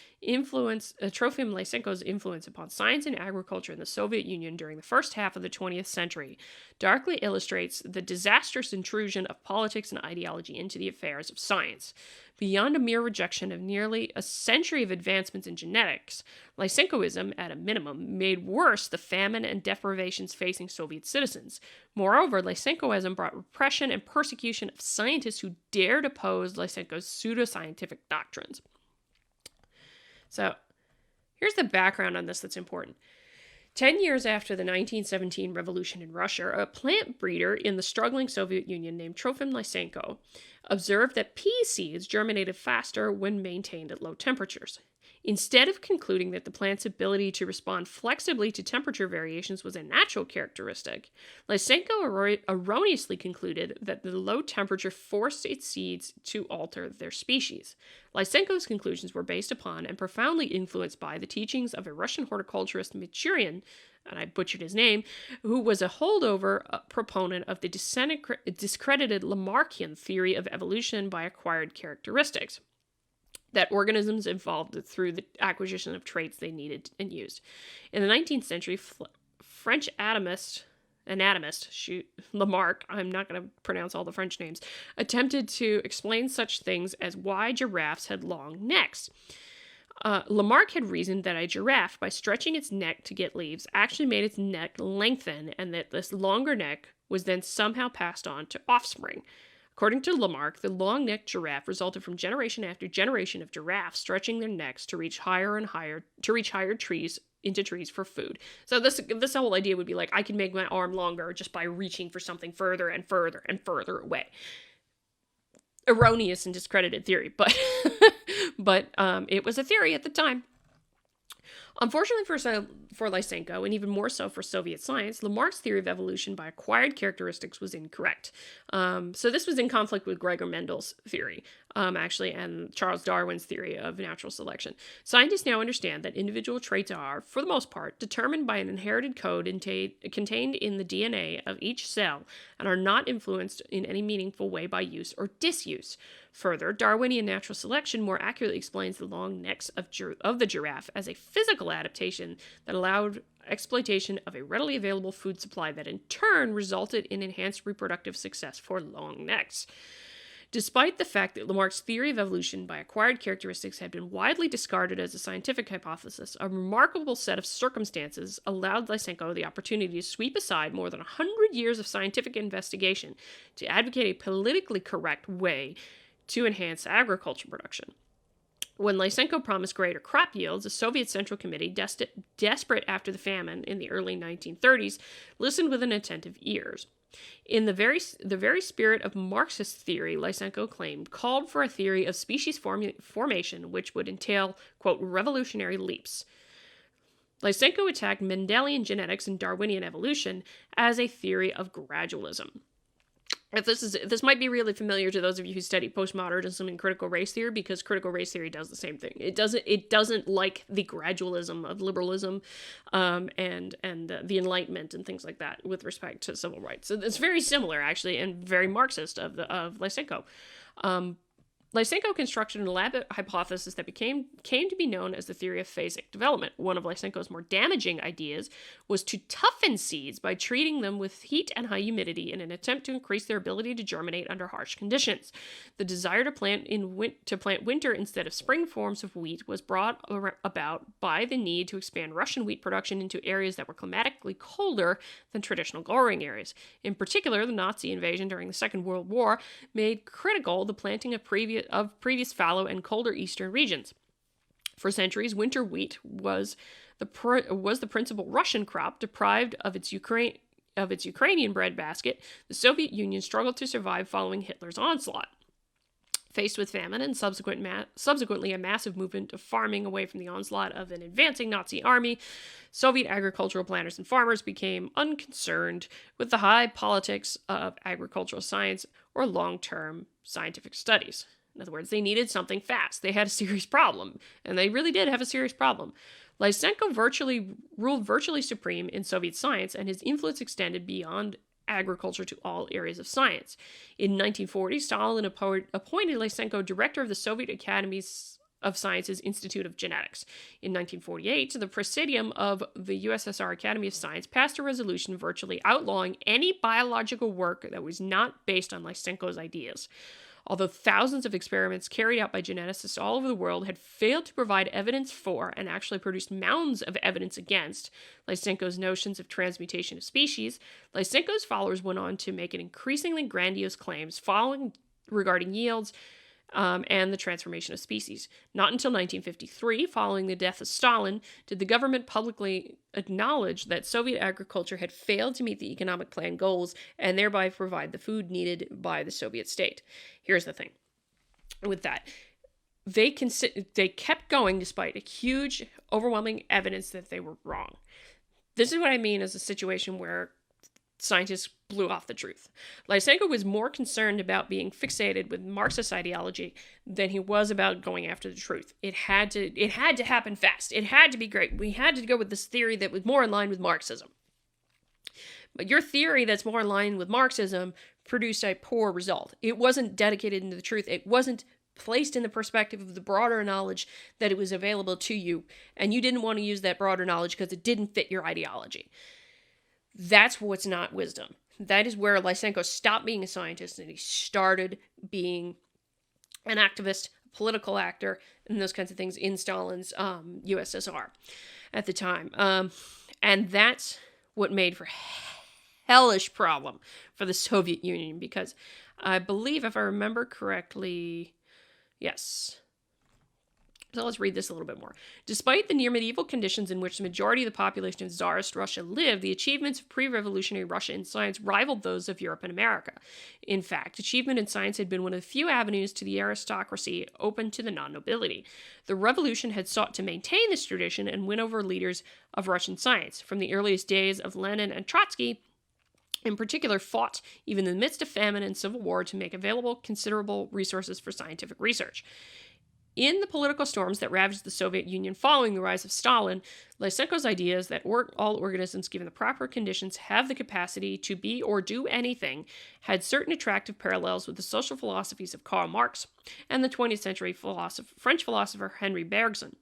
influence upon science and agriculture in the Soviet Union during the first half of the 20th century, darkly illustrates the disastrous intrusion of politics and ideology into the affairs of science. Beyond a mere rejection of nearly a century of advancements in genetics, Lysenkoism, at a minimum, made worse the famine and deprivations facing Soviet citizens. Moreover, Lysenkoism brought repression and persecution of scientists who dared oppose Lysenko's pseudoscientific doctrines. So, here's the background on this that's important. 10 years after the 1917 revolution in Russia, a plant breeder in the struggling Soviet Union named Trofim Lysenko observed that pea seeds germinated faster when maintained at low temperatures. Instead of concluding that the plant's ability to respond flexibly to temperature variations was a natural characteristic, Lysenko erroneously concluded that the low temperature forced its seeds to alter their species. Lysenko's conclusions were based upon and profoundly influenced by the teachings of a Russian horticulturist Michurin, and I butchered his name, who was a holdover proponent of the discredited Lamarckian theory of evolution by acquired characteristics, that organisms evolved through the acquisition of traits they needed and used. In the 19th century, French anatomist, Lamarck, I'm not going to pronounce all the French names, attempted to explain such things as why giraffes had long necks. Lamarck had reasoned that a giraffe, by stretching its neck to get leaves, actually made its neck lengthen, and that this longer neck was then somehow passed on to offspring. According to Lamarck, the long-necked giraffe resulted from generation after generation of giraffes stretching their necks to reach higher trees for food. So this whole idea would be like, I can make my arm longer just by reaching for something further and further and further away. Erroneous and discredited theory, but it was a theory at the time. Unfortunately for Lysenko, and even more so for Soviet science, Lamarck's theory of evolution by acquired characteristics was incorrect. So this was in conflict with Gregor Mendel's theory, actually, and Charles Darwin's theory of natural selection. Scientists now understand that individual traits are, for the most part, determined by an inherited code contained in the DNA of each cell and are not influenced in any meaningful way by use or disuse. Further, Darwinian natural selection more accurately explains the long necks of the giraffe as a physical adaptation that allowed exploitation of a readily available food supply that in turn resulted in enhanced reproductive success for long necks. Despite the fact that Lamarck's theory of evolution by acquired characteristics had been widely discarded as a scientific hypothesis, a remarkable set of circumstances allowed Lysenko the opportunity to sweep aside more than 100 years of scientific investigation to advocate a politically correct way to enhance agriculture production. When Lysenko promised greater crop yields, the Soviet Central Committee, desperate after the famine in the early 1930s, listened with attentive ears. In the very spirit of Marxist theory, Lysenko claimed, called for a theory of species formation which would entail, quote, revolutionary leaps. Lysenko attacked Mendelian genetics and Darwinian evolution as a theory of gradualism. This might be really familiar to those of you who study postmodernism and critical race theory, because critical race theory does the same thing. It doesn't like the gradualism of liberalism, and the Enlightenment and things like that with respect to civil rights. So it's very similar, actually, and very Marxist of Lysenko. Lysenko constructed an elaborate hypothesis that came to be known as the theory of phasic development. One of Lysenko's more damaging ideas was to toughen seeds by treating them with heat and high humidity in an attempt to increase their ability to germinate under harsh conditions. The desire to plant winter instead of spring forms of wheat was brought about by the need to expand Russian wheat production into areas that were climatically colder than traditional growing areas. In particular, the Nazi invasion during the Second World War made critical the planting of previous fallow and colder eastern regions. For centuries, winter wheat was the principal Russian crop. Deprived of its Ukrainian breadbasket, the Soviet Union struggled to survive following Hitler's onslaught. Faced with famine and subsequently a massive movement of farming away from the onslaught of an advancing Nazi army, Soviet agricultural planters and farmers became unconcerned with the high politics of agricultural science or long-term scientific studies. In other words, they needed something fast. They had a serious problem, and they really did have a serious problem. Lysenko ruled virtually supreme in Soviet science, and his influence extended beyond agriculture to all areas of science. In 1940, Stalin appointed Lysenko director of the Soviet Academy of Sciences Institute of Genetics. In 1948, the Presidium of the USSR Academy of Science passed a resolution virtually outlawing any biological work that was not based on Lysenko's ideas. Although thousands of experiments carried out by geneticists all over the world had failed to provide evidence for and actually produced mounds of evidence against Lysenko's notions of transmutation of species, Lysenko's followers went on to make increasingly grandiose claims regarding yields and the transformation of species. Not until 1953, following the death of Stalin, did the government publicly acknowledge that Soviet agriculture had failed to meet the economic plan goals and thereby provide the food needed by the Soviet state. Here's the thing with that. They kept going despite a huge, overwhelming evidence that they were wrong. This is what I mean as a situation where scientists blew off the truth. Lysenko was more concerned about being fixated with Marxist ideology than he was about going after the truth. It had to happen fast. It had to be great. We had to go with this theory that was more in line with Marxism. But your theory that's more in line with Marxism produced a poor result. It wasn't dedicated into the truth. It wasn't placed in the perspective of the broader knowledge that it was available to you, and you didn't want to use that broader knowledge because it didn't fit your ideology. That's what's not wisdom. That is where Lysenko stopped being a scientist and he started being an activist, a political actor, and those kinds of things in Stalin's USSR at the time. And that's what made for hellish problem for the Soviet Union, because I believe, if I remember correctly, yes. So let's read this a little bit more. Despite the near-medieval conditions in which the majority of the population of Tsarist Russia lived, the achievements of pre-revolutionary Russia in science rivaled those of Europe and America. In fact, achievement in science had been one of the few avenues to the aristocracy open to the non-nobility. The revolution had sought to maintain this tradition and win over leaders of Russian science. From the earliest days of Lenin and Trotsky, in particular, fought, even in the midst of famine and civil war, to make available considerable resources for scientific research. In the political storms that ravaged the Soviet Union following the rise of Stalin, Lysenko's ideas that all organisms, given the proper conditions, have the capacity to be or do anything had certain attractive parallels with the social philosophies of Karl Marx and the 20th century French philosopher Henri Bergson,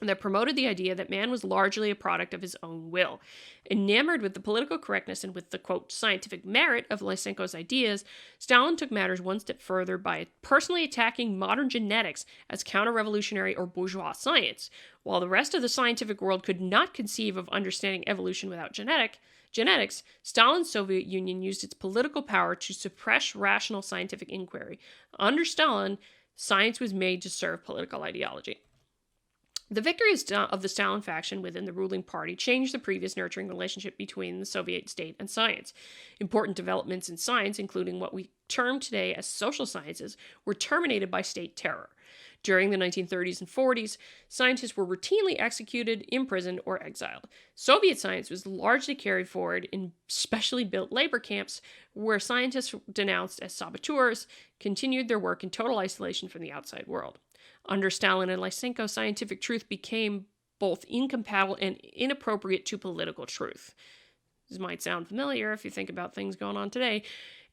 that promoted the idea that man was largely a product of his own will. Enamored with the political correctness and with the, quote, scientific merit of Lysenko's ideas, Stalin took matters one step further by personally attacking modern genetics as counter-revolutionary or bourgeois science. While the rest of the scientific world could not conceive of understanding evolution without genetics, Stalin's Soviet Union used its political power to suppress rational scientific inquiry. Under Stalin, Science was made to serve political ideology. The victory of the Stalin faction within the ruling party changed the previous nurturing relationship between the Soviet state and science. Important developments in science, including what we term today as social sciences, were terminated by state terror. During the 1930s and 40s, scientists were routinely executed, imprisoned, or exiled. Soviet science was largely carried forward in specially built labor camps where scientists denounced as saboteurs continued their work in total isolation from the outside world. Under Stalin and Lysenko, scientific truth became both incompatible and inappropriate to political truth. This might sound familiar if you think about things going on today.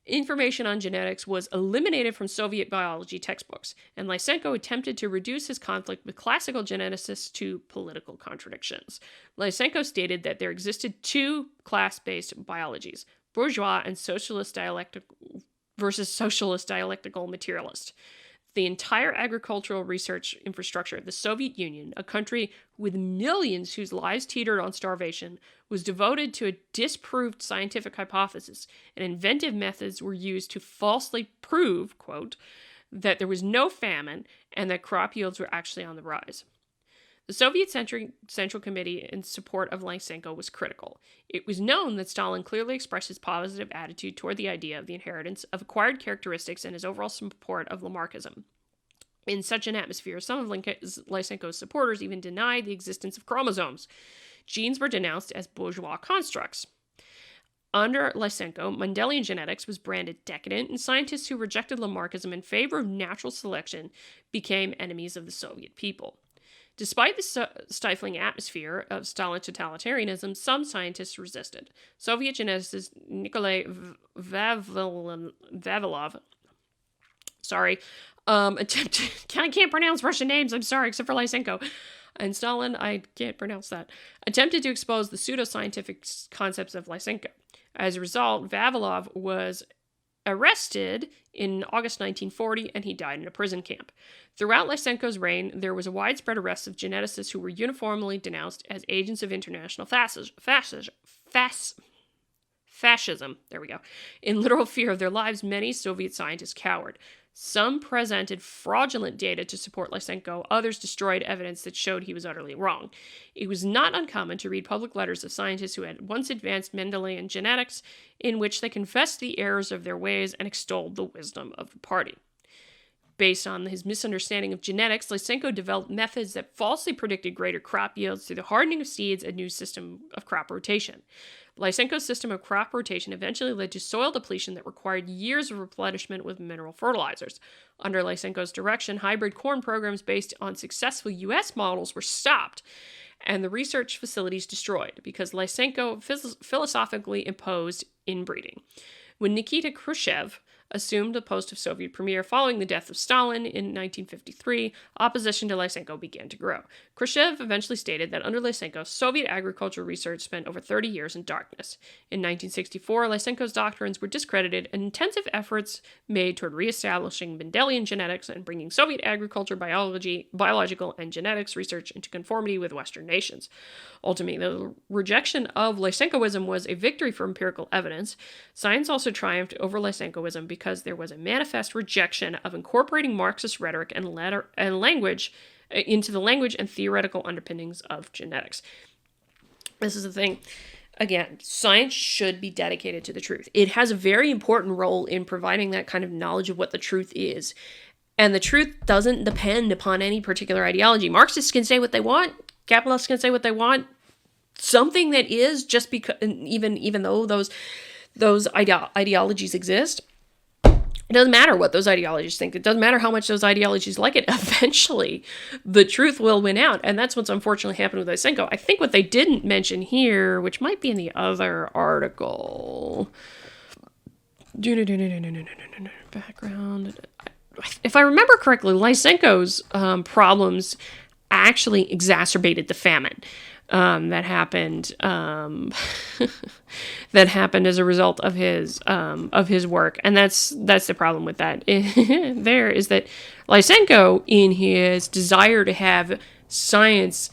Information on genetics was eliminated from Soviet biology textbooks, and Lysenko attempted to reduce his conflict with classical geneticists to political contradictions. Lysenko stated that there existed two class-based biologies, bourgeois and socialist dialectical versus socialist dialectical materialist. The entire agricultural research infrastructure of the Soviet Union, a country with millions whose lives teetered on starvation, was devoted to a disproved scientific hypothesis, and inventive methods were used to falsely prove, quote, that there was no famine and that crop yields were actually on the rise. The Soviet Central Committee in support of Lysenko was critical. It was known that Stalin clearly expressed his positive attitude toward the idea of the inheritance of acquired characteristics and his overall support of Lamarckism. In such an atmosphere, some of Lysenko's supporters even denied the existence of chromosomes. Genes were denounced as bourgeois constructs. Under Lysenko, Mendelian genetics was branded decadent, and scientists who rejected Lamarckism in favor of natural selection became enemies of the Soviet people. Despite the stifling atmosphere of Stalin totalitarianism, some scientists resisted. Soviet geneticist Nikolai Vavilov attempted, I can't pronounce Russian names, I'm sorry, except for Lysenko. And Stalin, I can't pronounce that, attempted to expose the pseudoscientific concepts of Lysenko. As a result, Vavilov was arrested in August 1940, and he died in a prison camp. Throughout Lysenko's reign, there was a widespread arrest of geneticists who were uniformly denounced as agents of international fascism. There we go. In literal fear of their lives, many Soviet scientists cowered. Some presented fraudulent data to support Lysenko, others destroyed evidence that showed he was utterly wrong. It was not uncommon to read public letters of scientists who had once advanced Mendelian genetics, in which they confessed the errors of their ways and extolled the wisdom of the party. Based on his misunderstanding of genetics, Lysenko developed methods that falsely predicted greater crop yields through the hardening of seeds and new system of crop rotation. Lysenko's system of crop rotation eventually led to soil depletion that required years of replenishment with mineral fertilizers. Under Lysenko's direction, hybrid corn programs based on successful U.S. models were stopped and the research facilities destroyed because Lysenko philosophically imposed inbreeding. When Nikita Khrushchev assumed the post of Soviet premier following the death of Stalin in 1953, opposition to Lysenko began to grow. Khrushchev eventually stated that under Lysenko, Soviet agricultural research spent over 30 years in darkness. In 1964, Lysenko's doctrines were discredited and intensive efforts made toward reestablishing Mendelian genetics and bringing Soviet agriculture, biological, and genetics research into conformity with Western nations. Ultimately, the rejection of Lysenkoism was a victory for empirical evidence. Science also triumphed over Lysenkoism because there was a manifest rejection of incorporating Marxist rhetoric and language into the language and theoretical underpinnings of genetics. This is the thing. Again, science should be dedicated to the truth. It has a very important role in providing that kind of knowledge of what the truth is. And the truth doesn't depend upon any particular ideology. Marxists can say what they want. Capitalists can say what they want. Something that is just because, even though those ideologies exist, it doesn't matter what those ideologies think. It doesn't matter how much those ideologies like it. Eventually, the truth will win out. And that's what's unfortunately happened with Lysenko. I think what they didn't mention here, which might be in the other article. Background. If I remember correctly, Lysenko's problems actually exacerbated the famine. That happened as a result of his work, and that's the problem with that. There is that Lysenko, in his desire to have science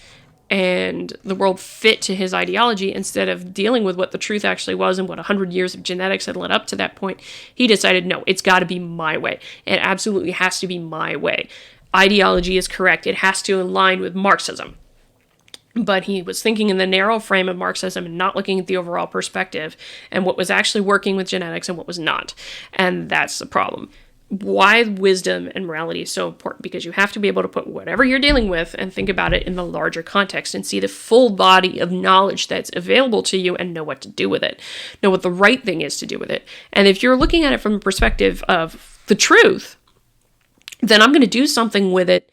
and the world fit to his ideology instead of dealing with what the truth actually was and what 100 years of genetics had led up to that point. He decided, no, it's got to be my way. It absolutely has to be my way. Ideology is correct. It has to align with Marxism. But he was thinking in the narrow frame of Marxism and not looking at the overall perspective and what was actually working with genetics and what was not. And that's the problem. Why wisdom and morality is so important, because you have to be able to put whatever you're dealing with and think about it in the larger context and see the full body of knowledge that's available to you and know what to do with it, know what the right thing is to do with it. And if you're looking at it from a perspective of the truth, then I'm going to do something with it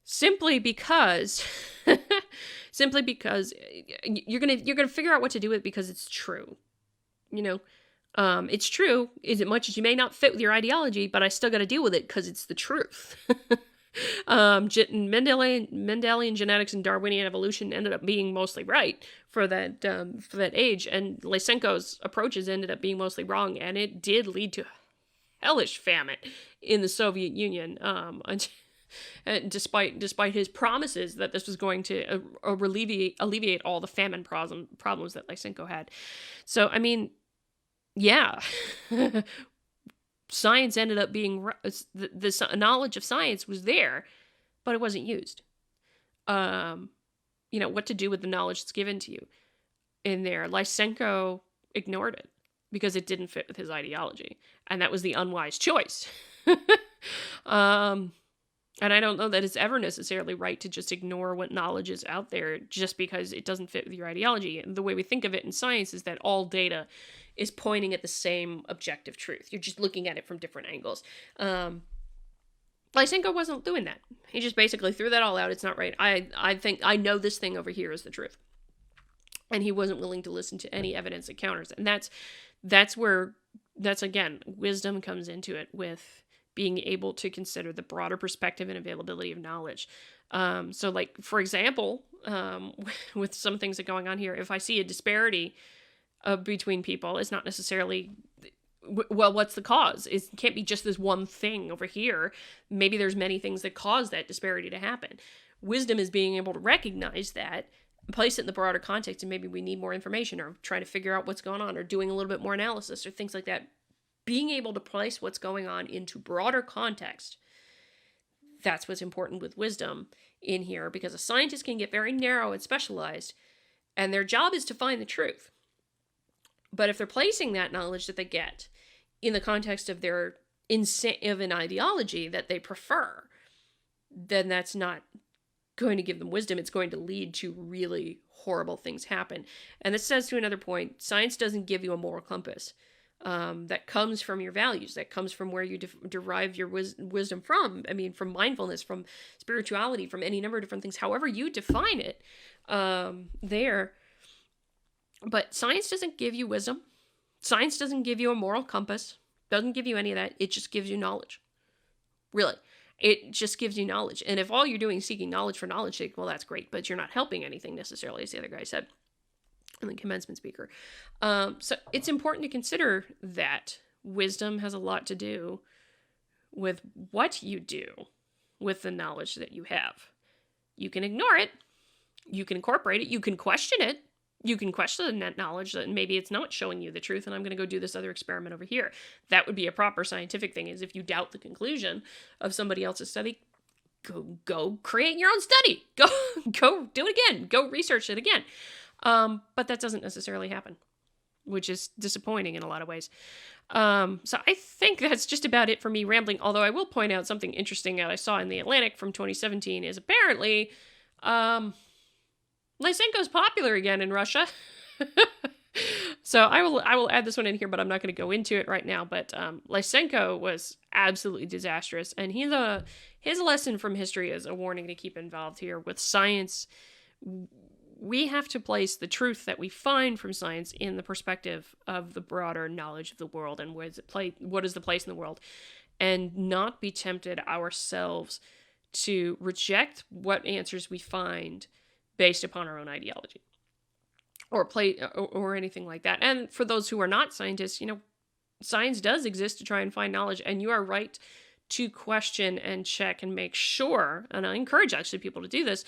simply because you're gonna figure out what to do with it because it's true. It's true as much as you may not fit with your ideology, but I still got to deal with it because it's the truth. Mendelian genetics and Darwinian evolution ended up being mostly right for that age, and Lysenko's approaches ended up being mostly wrong, and it did lead to hellish famine in the Soviet Union. Despite his promises that this was going to alleviate all the famine problems that Lysenko had. So, I mean, yeah, science ended up being, the knowledge of science was there, but it wasn't used. What to do with the knowledge that's given to you in there. Lysenko ignored it because it didn't fit with his ideology, and that was the unwise choice. And I don't know that it's ever necessarily right to just ignore what knowledge is out there just because it doesn't fit with your ideology. And the way we think of it in science is that all data is pointing at the same objective truth. You're just looking at it from different angles. Lysenko wasn't doing that. He just basically threw that all out. It's not right. I think I know this thing over here is the truth. And he wasn't willing to listen to any evidence that counters. And that's again, wisdom comes into it with being able to consider the broader perspective and availability of knowledge. So like, for example, with some things that are going on here, if I see a disparity between people, it's not necessarily, well, what's the cause? It can't be just this one thing over here. Maybe there's many things that cause that disparity to happen. Wisdom is being able to recognize that, place it in the broader context, and maybe we need more information or trying to figure out what's going on or doing a little bit more analysis or things like that. Being able to place what's going on into broader context, that's what's important with wisdom in here, because a scientist can get very narrow and specialized, and their job is to find the truth. But if they're placing that knowledge that they get in the context of of an ideology that they prefer, then that's not going to give them wisdom. It's going to lead to really horrible things happen. And this says to another point, science doesn't give you a moral compass. That comes from your values, that comes from where you derive your wisdom from. I mean, from mindfulness, from spirituality, from any number of different things, however you define it, there. But science doesn't give you wisdom. Science doesn't give you a moral compass. Doesn't give you any of that. It just gives you knowledge. Really. It just gives you knowledge. And if all you're doing is seeking knowledge for knowledge's sake, well, that's great, but you're not helping anything necessarily, as the other guy said. And the commencement speaker. So it's important to consider that wisdom has a lot to do with what you do with the knowledge that you have. You can ignore it. You can incorporate it. You can question it. You can question that knowledge that maybe it's not showing you the truth, and I'm going to go do this other experiment over here. That would be a proper scientific thing, is if you doubt the conclusion of somebody else's study, go create your own study. Go do it again. Go research it again. But that doesn't necessarily happen, which is disappointing in a lot of ways. So I think that's just about it for me rambling, although I will point out something interesting that I saw in the Atlantic from 2017 is apparently Lysenko's popular again in Russia. So I will add this one in here, but I'm not going to go into it right now. But Lysenko was absolutely disastrous, and his lesson from history is a warning to keep involved here with science. We have to place the truth that we find from science in the perspective of the broader knowledge of the world and what is the place in the world, and not be tempted ourselves to reject what answers we find based upon our own ideology or anything like that. And for those who are not scientists, science does exist to try and find knowledge, and you are right to question and check and make sure, and I encourage actually people to do this,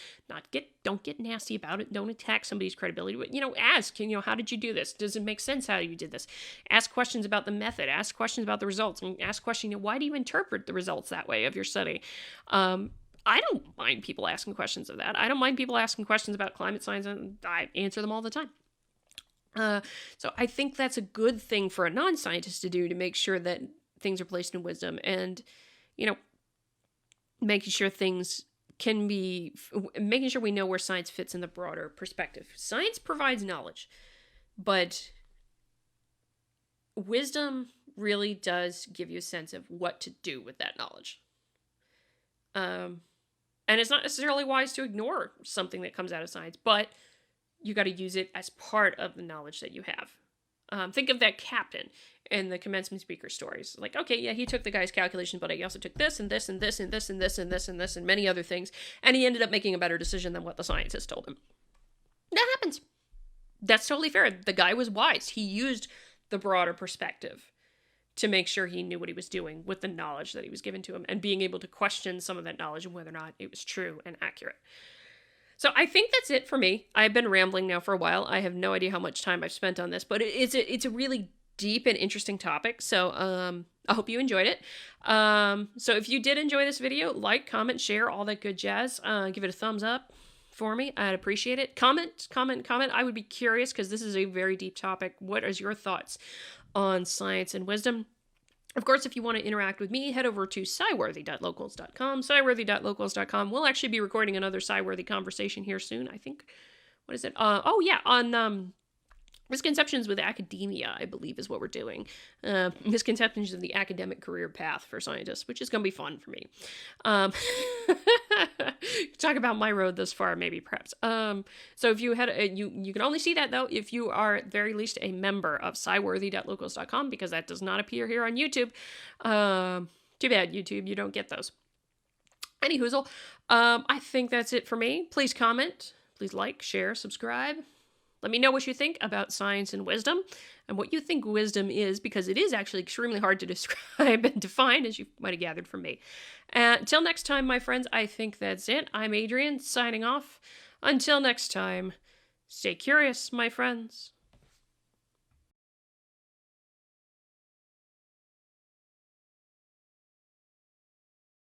don't get nasty about it, don't attack somebody's credibility, but, ask, how did you do this? Does it make sense how you did this? Ask questions about the method, ask questions about the results, and ask questions, why do you interpret the results that way of your study? I don't mind people asking questions of that. I don't mind people asking questions about climate science, and I answer them all the time. So I think that's a good thing for a non-scientist to do, to make sure that things are placed in wisdom, and making sure making sure we know where science fits in the broader perspective. Science provides knowledge, but wisdom really does give you a sense of what to do with that knowledge. And it's not necessarily wise to ignore something that comes out of science, but you got to use it as part of the knowledge that you have. Think of that captain in the commencement speaker stories. Like, okay, yeah, he took the guy's calculation, but he also took this and this and this and this and this and this and this and many other things, and he ended up making a better decision than what the scientist told him. That happens. That's totally fair. The guy was wise. He used the broader perspective to make sure he knew what he was doing with the knowledge that he was given to him, and being able to question some of that knowledge and whether or not it was true and accurate. So I think that's it for me. I've been rambling now for a while. I have no idea how much time I've spent on this, but it's a really deep and interesting topic. So I hope you enjoyed it. So if you did enjoy this video, like, comment, share, all that good jazz. Give it a thumbs up for me. I'd appreciate it. Comment. I would be curious, because this is a very deep topic. What is your thoughts on science and wisdom? Of course, if you want to interact with me, head over to sciworthy.locals.com. Sciworthy.locals.com. We'll actually be recording another Sciworthy conversation here soon, I think. What is it? On misconceptions with academia, I believe, is what we're doing. Misconceptions of the academic career path for scientists, which is going to be fun for me. Talk about my road thus far, maybe, perhaps. So if you had, you can only see that, though, if you are at very least a member of sciworthy.locals.com, because that does not appear here on YouTube. Too bad, YouTube, you don't get those. Anyhoozle, I think that's it for me. Please comment, please like, share, subscribe. Let me know what you think about science and wisdom, and what you think wisdom is, because it is actually extremely hard to describe and define, as you might have gathered from me. Until next time, my friends, I think that's it. I'm Adrian, signing off. Until next time, stay curious, my friends.